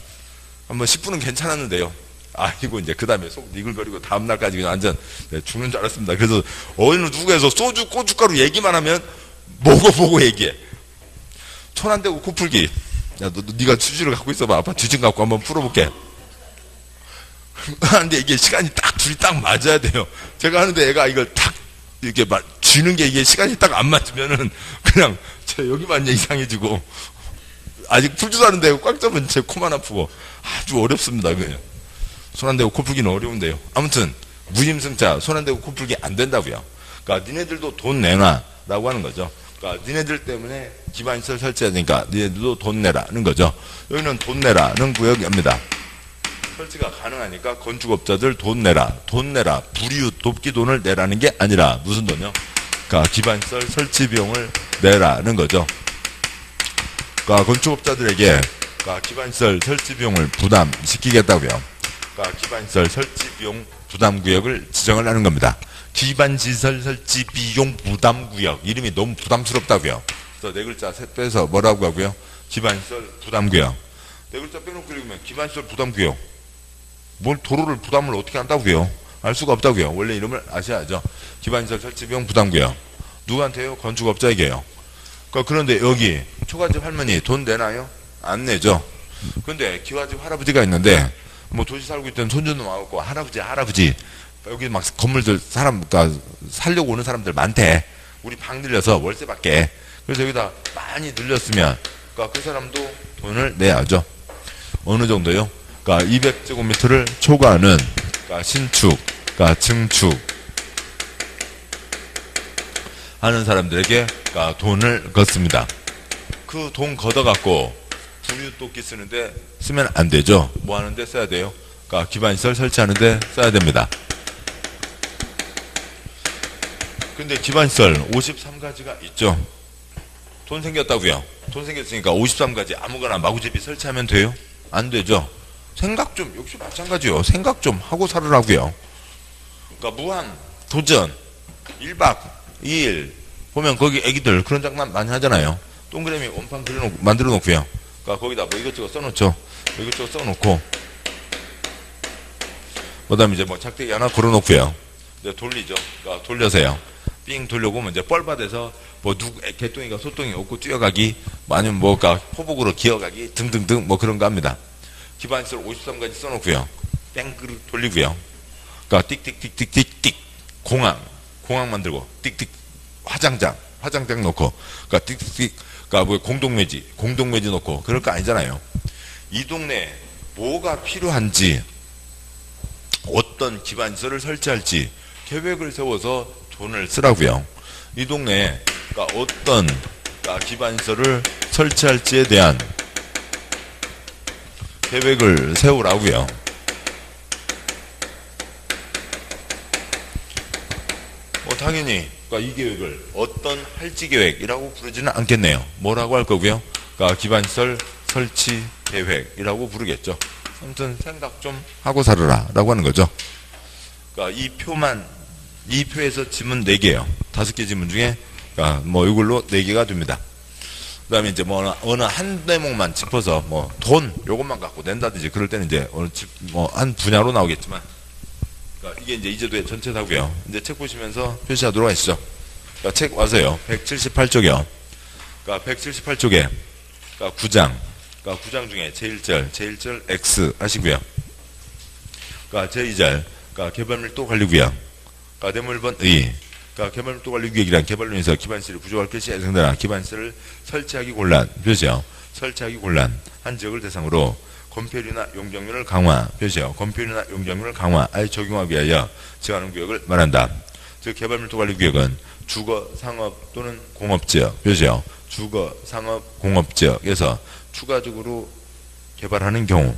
한번 10분은 괜찮았는데요. 아이고 이제 그 다음에 속 니글거리고 다음날까지 그냥 완전 죽는 줄 알았습니다. 그래서 어느 누구에서 소주 고춧가루 얘기만 하면 먹어보고 얘기해. 손 안 대고 코 풀기. 야, 네가 주지를 갖고 있어봐. 아빠 주진 갖고 한번 풀어볼게. 하는데 이게 시간이 딱 둘이 딱 맞아야 돼요. 제가 하는데 애가 이걸 딱 이렇게 쥐는 게 이게 시간이 딱 안 맞으면은 그냥 제 여기만 이상해지고 아직 풀지도 않은데 꽉 잡으면 제 코만 아프고 아주 어렵습니다. 그냥 손 안 대고 코 풀기는 어려운데요. 아무튼 무임승차 손 안 대고 코 풀기 안 된다고요. 그러니까 니네들도 돈 내놔라고 하는 거죠. 그러니까 니네들 때문에 기반시설 설치해야 되니까 니네들도 돈 내라는 거죠. 여기는 돈 내라는 구역입니다. 설치가 가능하니까 건축업자들 돈 내라, 불이웃 돕기 돈을 내라는 게 아니라 무슨 돈이요? 그러니까 기반시설 설치 비용을 내라는 거죠. 그러니까 건축업자들에게 그러니까 기반시설 설치 비용을 부담시키겠다고요. 그러니까 기반시설 설치 비용 부담 구역을 지정을 하는 겁니다. 기반시설 설치 비용 부담 구역 이름이 너무 부담스럽다고요. 그래서 네 글자 빼서 뭐라고 하고요? 기반시설 부담 구역. 네 글자 빼놓고 읽으면 기반시설 부담 구역. 뭘 도로를 부담을 어떻게 한다고요? 알 수가 없다고요. 원래 이름을 아셔야죠. 기반시설 설치 비용 부담 구역. 누구한테요? 건축업자에게요. 그런데 여기 초가집 할머니 돈 내나요? 안 내죠. 근데 기와집 할아버지가 있는데 뭐 도시 살고 있던 손주도 많고 할아버지 여기 막 건물들 사람 살려고 오는 사람들 많대. 우리 방 늘려서 월세 받게. 그래서 여기다 많이 늘렸으면 그러니까 그 사람도 돈을 내야죠. 어느 정도요? 그러니까 200제곱미터를 초과하는 그러니까 신축, 그러니까 증축 하는 사람들에게 그러니까 돈을 걷습니다. 그 돈 걷어갖고 불이웃돕기 쓰는데 쓰면 안 되죠. 뭐 하는데 써야 돼요? 그러니까 기반시설 설치하는데 써야 됩니다. 근데 기반시설 53가지가 있죠. 돈 생겼다고요. 돈 생겼으니까 53가지 아무거나 마구잡이 설치하면 돼요? 안 되죠. 생각 좀 역시 마찬가지요. 생각 좀 하고 살으라고요. 그러니까 무한 도전 1박 2일 보면 거기 애기들 그런 장난 많이 하잖아요. 동그라미 원판 만들어 놓고요. 그러니까 거기다 뭐 이것저것 써놓죠. 이것저것 써놓고 그다음에 이제 뭐 작대기 하나 걸어놓고요. 이제 돌리죠. 그러니까 돌려서요. 삥 돌려보면 이제 뻘밭에서 뭐 개똥이가 소똥이 없고 뛰어가기, 아니면 뭐가 포복으로 기어가기 등등등 뭐 그런 거 합니다. 기반시설 53가지 써놓고요. 뺑그르 돌리고요. 그러니까 띡띡띡띡띡 공항 만들고 띡띡 화장장 놓고 그러니까 띡띡 그러니까 뭐 공동묘지 놓고 그럴 거 아니잖아요. 이 동네에 뭐가 필요한지 어떤 기반시설을 설치할지 계획을 세워서 돈을 쓰라고요. 이 동네에 그러니까 어떤 그러니까 기반시설을 설치할지에 대한 계획을 세우라고요. 당연히 그러니까 이 계획을 어떤 할지 계획이라고 부르지는 않겠네요. 뭐라고 할 거고요? 그러니까 기반시설 설치 계획이라고 부르겠죠. 아무튼 생각 좀 하고 살아라 라고 하는 거죠. 그러니까 이 표에서 지문 4개예요. 5개 지문 중에 그러니까 뭐 이걸로 4개가 됩니다. 그 다음에 이제 뭐 어느 한 대목만 짚어서 뭐 돈 요것만 갖고 낸다든지 그럴 때는 이제 뭐 한 분야로 나오겠지만 그러니까 이게 이제 이제도의 전체다고요. 이제 책 보시면서 표시하도록 하시죠. 그러니까 책 와서요. 178쪽이요. 그러니까 178쪽에 그러니까 9장. 그러니까 9장 중에 제1절 X 하시고요. 그러니까 제2절 그러니까 개발밀도 관리구역. 그러니까 내물번 의. 그러니까 개발밀도 관리구역이란 개발론에서 기반시설이 부족할 것이 예상되나 기반시설을 설치하기 곤란 표시요. 설치하기 곤란 한 지역을 대상으로 건폐율이나 용적률을 강화 표시요. 건폐율이나 용적률을 강화에 적용하기 위하여 정하는 구역을 말한다. 즉 개발밀도 관리구역은 주거, 상업 또는 공업지역 표시요. 주거, 상업, 공업지역에서 추가적으로 개발하는 경우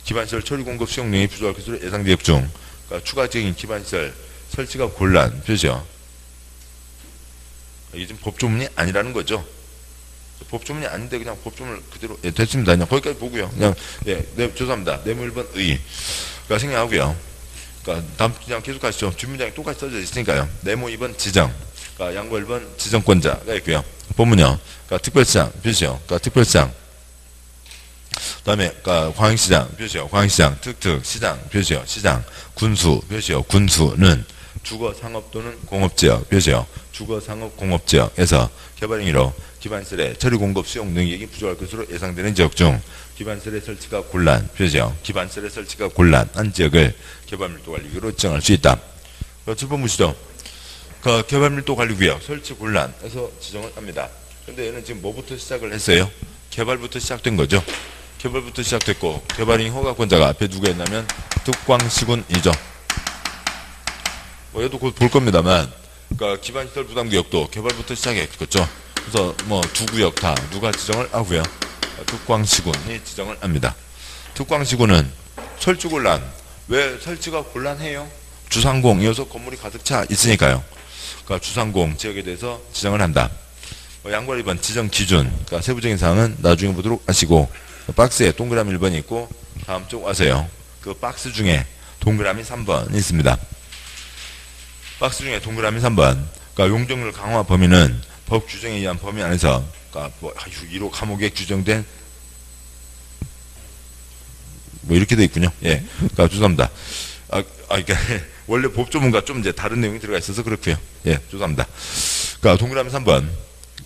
기반시설 처리 공급 수용량이 부족할 것으로 예상 지역 중 그러니까 추가적인 기반시설 설치가 곤란 표시요. 이게 지금 법조문이 아니라는 거죠. 법조문이 아닌데 그냥 법조문을 그대로 됐습니다. 그냥 거기까지 보고요. 그냥 죄송합니다. 내물번 의. 그러니까 생략하고요. 그러니까 다음 그냥 계속 가시죠. 뒷문장이 똑같이 써져 있으니까요. 네모 2번 지정. 그러니까 양보 1번 지정권자가 있고요. 본문요. 그러니까 특별시장 표시요. 그러니까 특별시장 다음에 광역시장 표시요. 광역시장 특특 시장 표시요. 시장 군수 표시요. 군수는 주거 상업 또는 공업지역 표시요. 주거 상업 공업지역에서 개발 행위로 기반시설의 처리 공급 수용 능력이 부족할 것으로 예상되는 지역 중 기반시설의 설치가 곤란 표시요. 기반시설의 설치가 곤란한 지역을 개발밀도관리구역으로 지정할 수 있다. 7번 보시죠. 개발밀도관리구역 설치 곤란해서 지정을 합니다. 근데 얘는 지금 뭐부터 시작을 했어요? 개발부터 시작된 거죠. 개발부터 시작됐고 개발행위 허가권자가 앞에 누가 있냐면 특광시군이죠. 얘도 곧 볼 겁니다만 기반시설 부담구역도 개발부터 시작했겠죠. 그래서 두 구역 다 누가 지정을 하고요. 특광시군이 지정을 합니다. 특광시군은 설치 곤란. 왜 설치가 곤란해요? 주상공 이어서 건물이 가득 차 있으니까요. 주상공 지역에 대해서 지정을 한다. 양과 2번 지정 기준, 세부적인 사항은 나중에 보도록 하시고, 박스에 동그라미 1번이 있고 다음 쪽 와서요. 그 박스 중에 동그라미 3번이 있습니다. 박스 중에 동그라미 3번, 용적률 강화 범위는 법 규정에 의한 범위 안에서 1호 감옥에 규정된 이렇게 돼 있군요. 예, 죄송합니다. 그러니까 원래 법조문과 좀 이제 다른 내용이 들어가 있어서 그렇고요. 예, 죄송합니다. 동그라미 3번.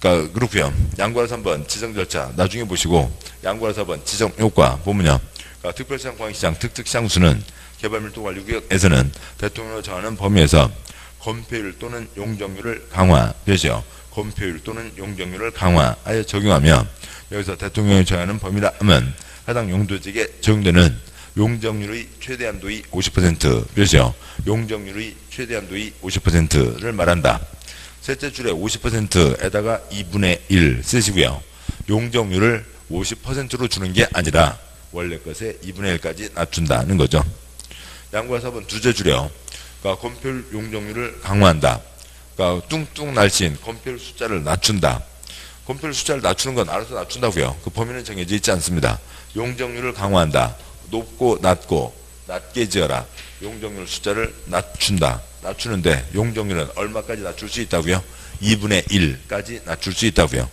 그렇고요. 양과 3번 지정 절차 나중에 보시고 양과 4번 지정 효과 보면요. 특별시장 광역시장 특특시장 수는 개발밀도관리구역에서는 대통령을 정하는 범위에서 건폐율 또는 용적률을 강화 표시요. 건폐율 또는 용적률을 강화하여 적용하며 여기서 대통령이 정하는 범위라 하면 해당 용도지역에 적용되는 용적률의 최대한도의 50% 표시요. 용적률의 최대한도의 50%를 말한다. 셋째 줄에 50%에다가 2분의 1 쓰시고요. 용적률을 50%로 주는 게 아니라 원래 것에 2분의 1까지 낮춘다는 거죠. 양과 4번 두째 줄이요. 건폐율 용적률을 강화한다. 뚱뚱 날씬 건폐율 숫자를 낮춘다. 건폐율 숫자를 낮추는 건 알아서 낮춘다고요. 그 범위는 정해져 있지 않습니다. 용적률을 강화한다. 높고 낮고 낮게 지어라. 용적률 숫자를 낮춘다. 낮추는데 용적률은 얼마까지 낮출 수 있다고요? 2분의 1까지 낮출 수 있다고요.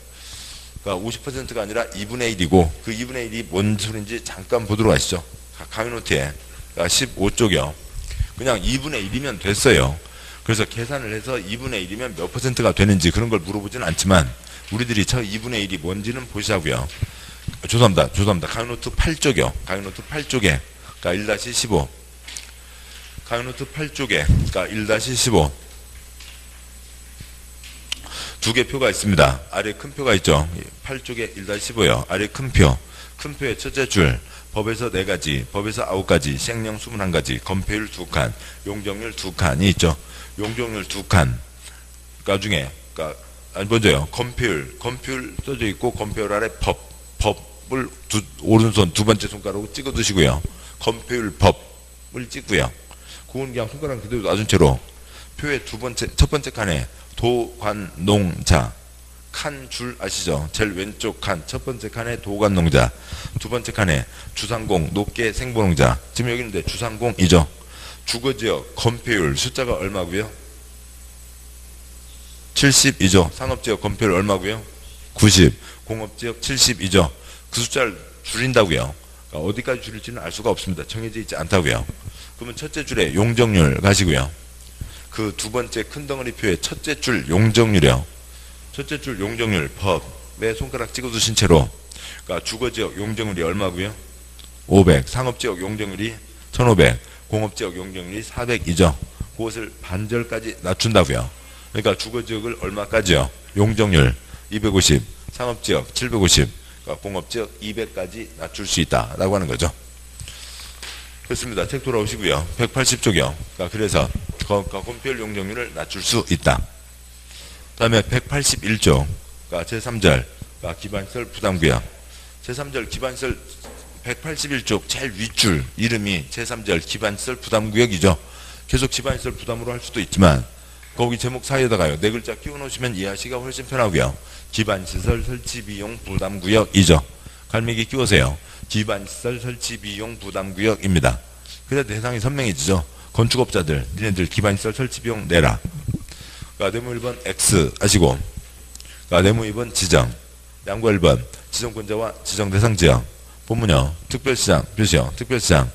50%가 아니라 2분의 1이고 그 2분의 1이 뭔 소리인지 잠깐 보도록 하시죠. 강의노트에 15쪽이요. 그냥 2분의 1이면 됐어요. 그래서 계산을 해서 2분의 1이면 몇 %가 되는지 그런 걸 물어보지는 않지만 우리들이 저 2분의 1이 뭔지는 보시자고요. 죄송합니다. 강의노트 8쪽이요. 강의노트 8쪽에 1-15 강의노트 8쪽에 1-15 두 개 표가 있습니다. 아래 큰 표가 있죠. 8쪽에 1-15요. 아래 큰 표의 첫째 줄 법에서 4가지, 법에서 9가지, 시행령 21가지, 건폐율 2칸, 용적률 2칸이 있죠. 용적률 2칸 중에 먼저요. 건폐율 써져 있고 건폐율 아래 법을 오른손 두 번째 손가락으로 찍어 두시고요. 건폐율 법을 찍고요. 그건 그냥 손가락 그대로 놔준 채로 표의 첫 번째 칸에 도관농자 칸 줄 아시죠? 제일 왼쪽 칸 첫 번째 칸에 도관농자 두 번째 칸에 주상공 높게 생보농자 지금 여기 있는데 주상공이죠. 주거지역 건폐율 숫자가 얼마고요? 72죠. 상업지역 건폐율 얼마고요? 90. 공업지역 72죠. 그 숫자를 줄인다고요. 어디까지 줄일지는 알 수가 없습니다. 정해져 있지 않다고요. 그러면 첫째 줄에 용적률 가시고요. 그 두 번째 큰 덩어리표의 첫째 줄 용적률이요. 첫째 줄 용적률 법에 손가락 찍어두신 채로 주거지역 용적률이 얼마고요? 500. 상업지역 용적률이 1500. 공업지역 용적률이 400이죠. 그것을 반절까지 낮춘다고요. 그러니까 주거지역을 얼마까지요? 용적률 250. 상업지역 750. 공업지역 200까지 낮출 수 있다라고 하는 거죠. 그렇습니다. 책 돌아오시고요. 180쪽이요. 그래서 건폐율 용적률을 낮출 수 있다. 다음에 181조 제3절 기반시설 부담구역 제3절 기반시설 181쪽 제일 윗줄 이름이 제3절 기반시설 부담구역이죠. 계속 기반시설 부담으로 할 수도 있지만 거기 제목 사이에다가요. 네 글자 끼워 놓으시면 이해하시기가 훨씬 편하고요. 기반시설 설치비용 부담구역이죠. 갈매기 끼우세요. 기반시설 설치비용 부담구역입니다. 그래야 대상이 선명해지죠. 건축업자들 니네들 기반시설 설치비용 내라. 네모 1번 X 하시고 네모 2번 지정 양과 1번 지정권자와 지정대상 지역 본문요. 특별시장, 표시요. 특별시장.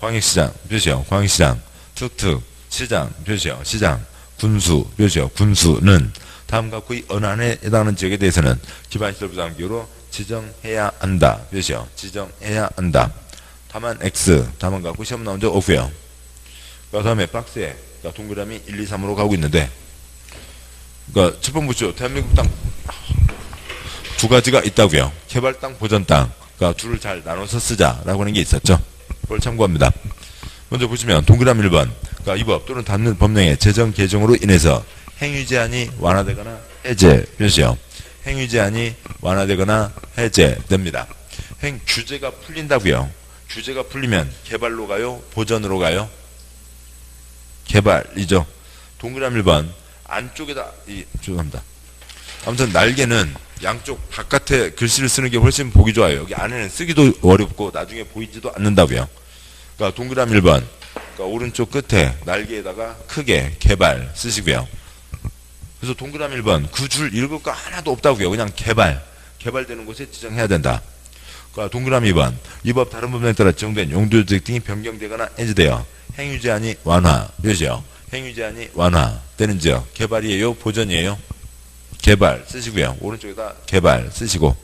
광역시장, 표시요. 광역시장. 특특, 시장, 표시요. 시장. 군수, 표시요. 군수는 다음과 그 어느 안에 해당하는 지역에 대해서는 기반시설 부담기로 지정해야 한다. 표시요. 지정해야 한다. 다만 X, 다만 갖고 시험 나온 적 없고요. 그 다음에 박스에 동그라미 1, 2, 3으로 가고 있는데, 그러니까 첫 번째 보죠. 대한민국 땅 두 가지가 있다고요. 개발 땅, 보전 땅. 그러니까 둘을 잘 나눠서 쓰자라고 하는 게 있었죠. 그걸 참고합니다. 먼저 보시면 동그라미 1번. 그러니까 이 법 또는 다른 법령의 제정 개정으로 인해서 행위 제한이 완화되거나 해제, 표시요. 행위 제한이 완화되거나 해제됩니다. 규제가 풀린다고요. 규제가 풀리면 개발로 가요? 보전으로 가요? 개발이죠. 동그라미 1번. 안쪽에다, 죄송합니다. 아무튼 날개는 양쪽 바깥에 글씨를 쓰는 게 훨씬 보기 좋아요. 여기 안에는 쓰기도 어렵고 나중에 보이지도 않는다고요. 그러니까 동그라미 1번. 그러니까 오른쪽 끝에 날개에다가 크게 개발 쓰시고요. 그래서 동그라미 1번. 그 줄 읽을 거 하나도 없다고요. 그냥 개발되는 곳에 지정해야 된다. 그러니까 동그라미 2번. 이 법 다른 법령에 따라 지정된 용도주택 등이 변경되거나 해제되어 행위 제한이 완화, 표시요. 행위 제한이 완화되는 지역. 개발이에요? 보전이에요? 개발 쓰시고요. 오른쪽에다 개발 쓰시고.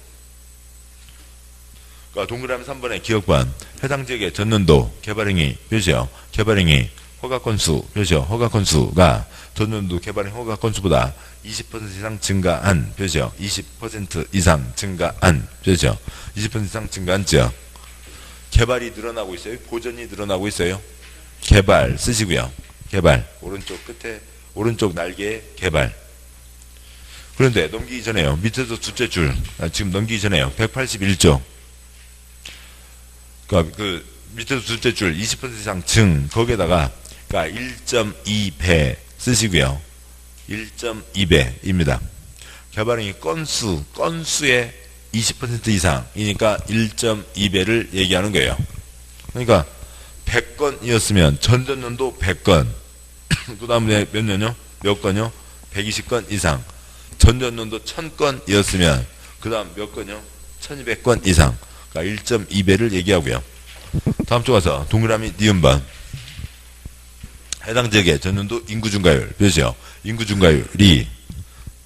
그러니까 동그라미 3번의 기억반. 해당 지역의 전년도 개발행위, 표시요. 개발행위 허가 건수, 표시요. 허가 건수가 전년도 개발행 허가 건수보다 20% 이상 증가한, 표시요. 20% 이상 증가한, 표시요. 20% 이상 증가한 지역. 개발이 늘어나고 있어요? 보전이 늘어나고 있어요? 개발 쓰시고요. 개발. 오른쪽 끝에, 오른쪽 날개에 개발. 그런데 넘기기 전에요. 밑에서 둘째 줄. 지금 넘기기 전에요. 181조. 그러니까 그 밑에서 둘째 줄 20% 이상 증. 거기에다가 그러니까 1.2배 쓰시고요. 1.2배입니다. 개발행위 건수의 20% 이상이니까 1.2배를 얘기하는 거예요. 그러니까 100건이었으면 전전년도 100건. 그 다음에 몇 년요? 몇 건요? 120건 이상. 전전년도 1000건이었으면 그 다음 몇 건요? 1200건 이상. 그러니까 1.2배를 얘기하고요. 다음 쪽 가서 동그라미 니은번. 해당 지역의 전년도 인구 증가율, 표시요. 인구 증가율이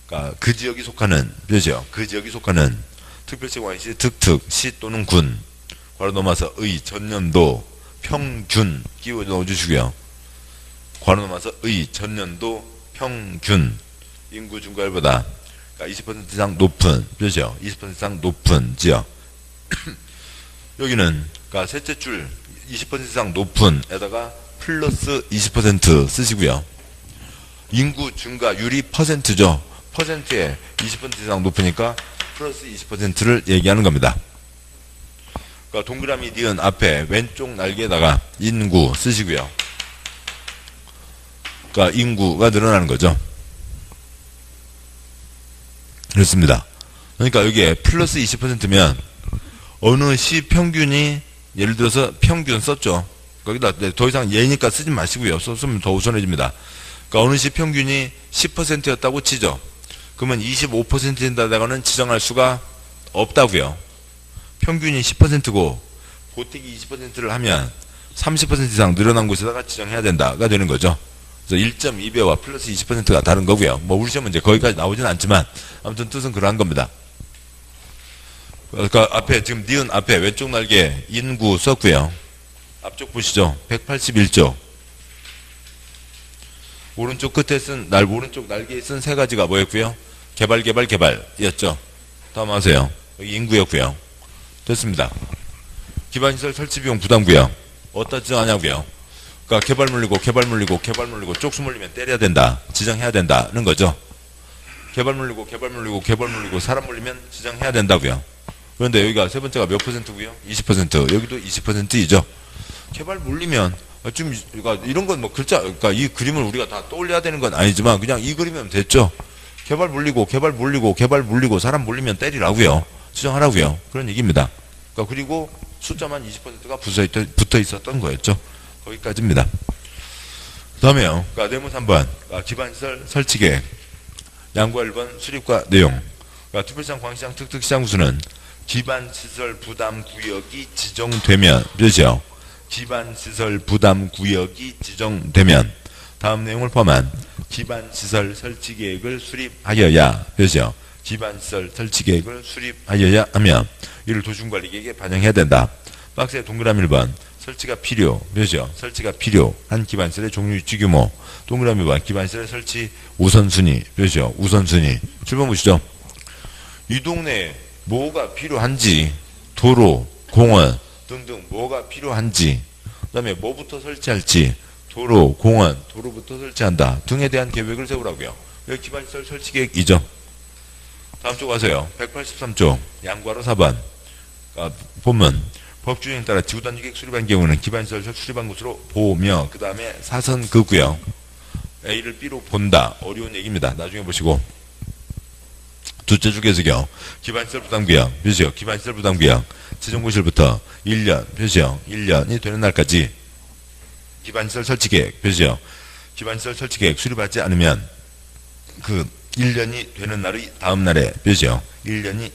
그러니까 그 지역이 속하는, 표시요. 그 지역이 속하는 특별시, 광역시, 특특, 시 또는 군. 괄호 넘어서 의 전년도 평균 끼워 넣어주시고요. 괄호 넘어서 의 전년도 평균 인구 증가율보다 그러니까 20% 이상 높은, 표시요. 20% 이상 높은 지역. 여기는 그러니까 셋째 줄 20% 이상 높은에다가 플러스 20% 쓰시고요. 인구 증가율이 퍼센트죠. 퍼센트에 20% 이상 높으니까 플러스 20%를 얘기하는 겁니다. 그러니까 동그라미 니은 앞에 왼쪽 날개에다가 인구 쓰시고요. 그러니까 인구가 늘어나는 거죠. 그렇습니다. 그러니까 여기에 플러스 20%면 어느 시 평균이 예를 들어서 평균 썼죠. 거기다 더 이상 예니까 쓰지 마시고요. 썼으면 더 우선해집니다. 그러니까 어느 시 평균이 10%였다고 치죠. 그러면 25%인다고는 지정할 수가 없다고요. 평균이 10%고 보태기 20%를 하면 30% 이상 늘어난 곳에다가 지정해야 된다가 되는 거죠. 그래서 1.2배와 플러스 20%가 다른 거고요. 뭐 우리 시험은 이제 거기까지 나오진 않지만 아무튼 뜻은 그러한 겁니다. 그러니까 앞에 지금 니은 앞에 왼쪽 날개 인구 썼고요. 앞쪽 보시죠. 181조. 오른쪽 끝에 쓴 오른쪽 날개에 쓴 세 가지가 뭐였고요? 개발이었죠. 다음 하세요. 여기 인구였고요. 됐습니다. 기반시설 설치비용 부담구역. 어디다 지정하냐고요? 그러니까 개발 물리고 쪽수 물리면 때려야 된다. 지정해야 된다는 거죠. 개발 물리고 사람 물리면 지정해야 된다고요. 그런데 여기가 세 번째가 몇 퍼센트고요? 20%. 여기도 20%이죠. 개발 물리면 좀 그러니까 이런 건 뭐 글자 그러니까 이 그림을 우리가 다 떠올려야 되는 건 아니지만 그냥 이 그림이면 됐죠. 개발 물리고 사람 물리면 때리라고요. 지정하라고요. 그런 얘기입니다. 그러니까 그리고 숫자만 20%가 붙어 있었던 거였죠. 거기까지입니다. 다음에요. 그러니까 네모 3번. 그러니까 기반시설 설치계획. 양과 1번 수립과 내용. 그러니까 특별시장, 광역시장, 특특시장 구수는 기반시설 부담구역이 지정되면, 그렇죠? 기반시설 부담구역이 지정되면 다음 내용을 포함한 기반시설 설치계획을 수립하여야, 그렇죠? 기반시설 설치계획을 수립하여야 하며 이를 도시군관리계획에 반영해야 된다. 박스에 동그라미 1번 설치가 필요, 그렇죠? 설치가 필요한 기반시설의 종류, 위치, 규모. 동그라미 2번 기반시설 설치 우선순위, 그렇죠? 우선순위. 7번 보시죠. 이 동네에 뭐가 필요한지, 도로, 공원 등등 뭐가 필요한지, 그 다음에 뭐부터 설치할지, 도로, 공원, 도로부터 설치한다 등에 대한 계획을 세우라고요. 여기 기반시설 설치계획이죠. 다음 쪽 가세요. 183쪽 양과로 4번 본문 법규정에 따라 지구단지계획 수립한 경우는 기반시설 수립한 곳으로 보며 그 다음에 사선 긋고요. A를 B로 본다. 어려운 얘기입니다. 나중에 보시고. 둘째 줄에서요. 기반시설 부담구역, 표시요. 기반시설 부담구역 지정고시부터 1년, 표시요. 1년이 되는 날까지 기반시설 설치계획, 표시요. 기반시설 설치계획 수립하지 않으면 그 1년이 되는 날의 다음 날에, 표시요. 1년이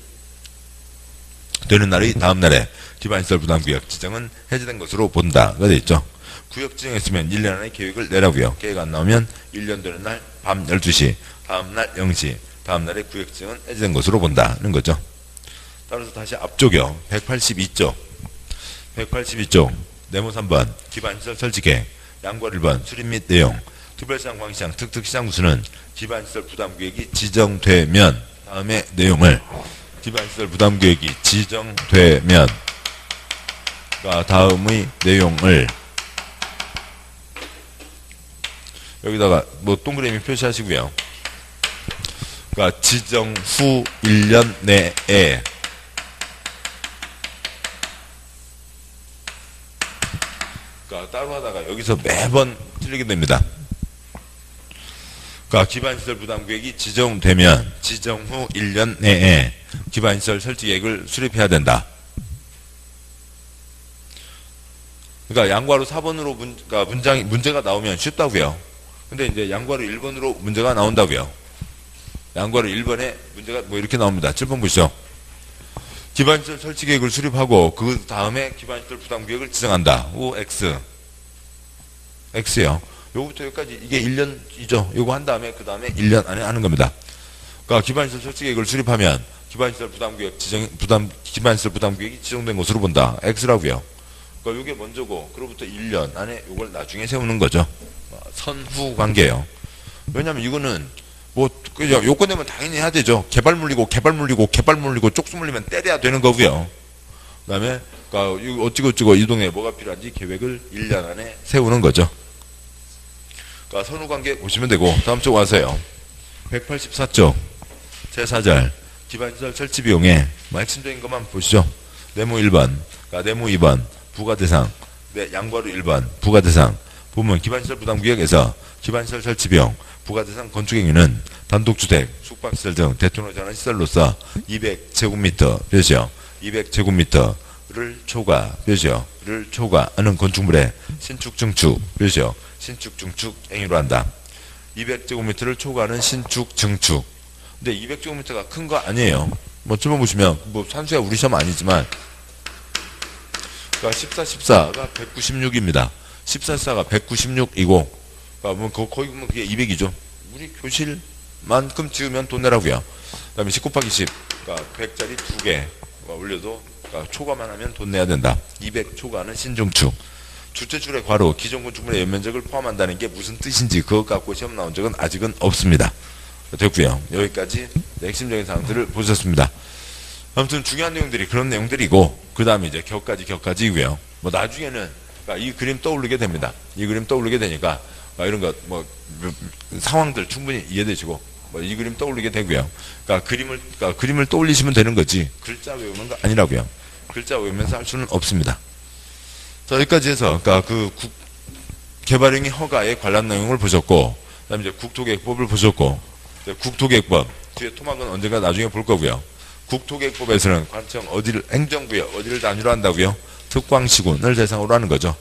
되는 날의 다음 날에 기반시설 부담구역 지정은 해제된 것으로 본다가 되어 있죠. 구역 지정했으면 1년 안에 계획을 내라고요. 계획 안 나오면 1년 되는 날 밤 12시, 다음 날 0시, 다음 날에 구역 지정은 해제된 것으로 본다는 거죠. 따라서 다시 앞쪽이요. 182쪽. 182쪽. 네모 3번. 기반시설 설치계획. 양과 1번. 수립 및 내용. 특별시장, 광시장, 특특시장 구수는 기반시설 부담구역이 지정되면 다음의 내용을 기반시설 부담구역이 지정되면 다음의 내용을 여기다가 뭐 동그라미 표시하시고요. 그러니까 지정 후 1년 내에 그러니까 따로 하다가 여기서 매번 틀리게 됩니다. 그러니까 기반시설 부담구역이 지정되면 지정 후 1년 내에 기반시설 설치계획을 수립해야 된다. 그러니까 양과로 4번으로 그러니까 문제가 나오면 쉽다고요. 근데 이제 양과로 1번으로 문제가 나온다고요. 양과로 1번에 문제가 뭐 이렇게 나옵니다. 7번 보시죠. 기반시설 설치계획을 수립하고 그 다음에 기반시설 부담구역을 지정한다. 오 X. X요. 요거부터 여기까지 이게 1년이죠. 요거 한 다음에 그 다음에 1년 안에 하는 겁니다. 그러니까 기반시설 설치계획을 수립하면 기반시설 부담구역 기반시설 부담구역이 지정된 것으로 본다. X라고요. 그러니까 요게 먼저고 그로부터 1년 안에 요걸 나중에 세우는 거죠. 선후 관계예요. 왜냐면 이거는 뭐 그죠? 요건 내면 당연히 해야 되죠. 개발 물리고 쪽수 물리면 때려야 되는 거고요. 그다음에 그러니까 어찌고 이 동네에 뭐가 필요한지 계획을 1년 안에 세우는 거죠. 그러니까 선후 관계 보시면 되고 다음 쪽 와서요. 184쪽 제4절 기반시설 설치 비용에 핵심적인 것만 보시죠. 네모 1번, 그러니까 네모 2번 부가대상, 양과로 1번 부가대상. 보면 기반시설 부담구역에서 기반시설 설치 비용 부가대상 건축행위는 단독주택, 숙박시설 등 대통령전환 시설로서 200제곱미터 표시요. 200제곱미터를 초과 표시요. 를 초과하는 건축물의 신축 증축 표시요. 신축 증축 행위로 한다. 200제곱미터를 초과하는 신축 증축. 근데 200제곱미터가 큰 거 아니에요. 뭐 처음 보시면 뭐 산수야 우리 시험 아니지만 그러니까 14가 196입니다. 14가 196이고 뭐 거기 보면 그게 200이죠. 우리 교실만큼 지으면 돈 내라고요. 그 다음에 10 곱하기 10 그러니까 100짜리 2개 올려도 그러니까 초과만 하면 돈 내야 된다. 200 초과는 신중축. 둘째 줄의 괄호 기존 건축물의 연면적을 포함한다는 게 무슨 뜻인지 그것 갖고 시험 나온 적은 아직은 없습니다. 됐고요. 여기까지 핵심적인 사항들을 보셨습니다. 아무튼 중요한 내용들이 그런 내용들이고 그 다음에 이제 격까지고요. 뭐 나중에는 그러니까 이 그림 떠오르게 됩니다. 이 그림 떠오르게 되니까 이런 것 뭐 상황들 충분히 이해되시고 뭐 이 그림 떠오르게 되고요. 그러니까 그림을 떠올리시면 되는 거지 글자 외우는 거 아니라고요. 글자 외우면서 할 수는 없습니다. 자 여기까지 해서 그러니까 그 개발행위 허가에 관련 내용을 보셨고 그다음에 이제 국토계획법을 보셨고 국토계획법 뒤에 토막은 언젠가 나중에 볼 거고요. 국토계획법에서는 관청 어디를 행정구역 어디를 단위로 한다고요? 특광시군을 대상으로 하는 거죠.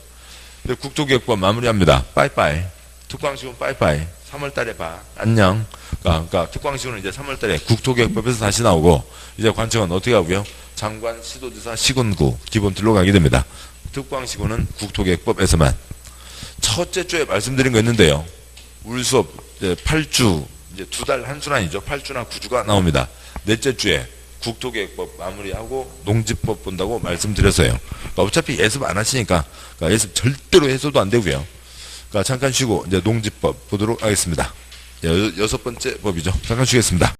근데 국토계획법 마무리합니다. 빠이빠이. 특광시군 빠이빠이. 3월 달에 봐. 안녕. 그러니까 특광시구는 이제 3월 달에 국토계획법에서 다시 나오고, 이제 관청은 어떻게 하고요? 장관, 시도지사, 시군구 기본틀로 가게 됩니다. 특광시구는 국토계획법에서만. 첫째 주에 말씀드린 거 있는데요. 울수업 이제 8주, 이제 2달 한 주는 아니죠. 8주나 9주가 나옵니다. 넷째 주에 국토계획법 마무리하고 농지법 본다고 말씀드렸어요. 그러니까 어차피 예습 안 하시니까, 그러니까 예습 절대로 해서도 안 되고요. 그러니까 잠깐 쉬고 이제 농지법 보도록 하겠습니다. 여섯 번째 법이죠. 잠깐 쉬겠습니다.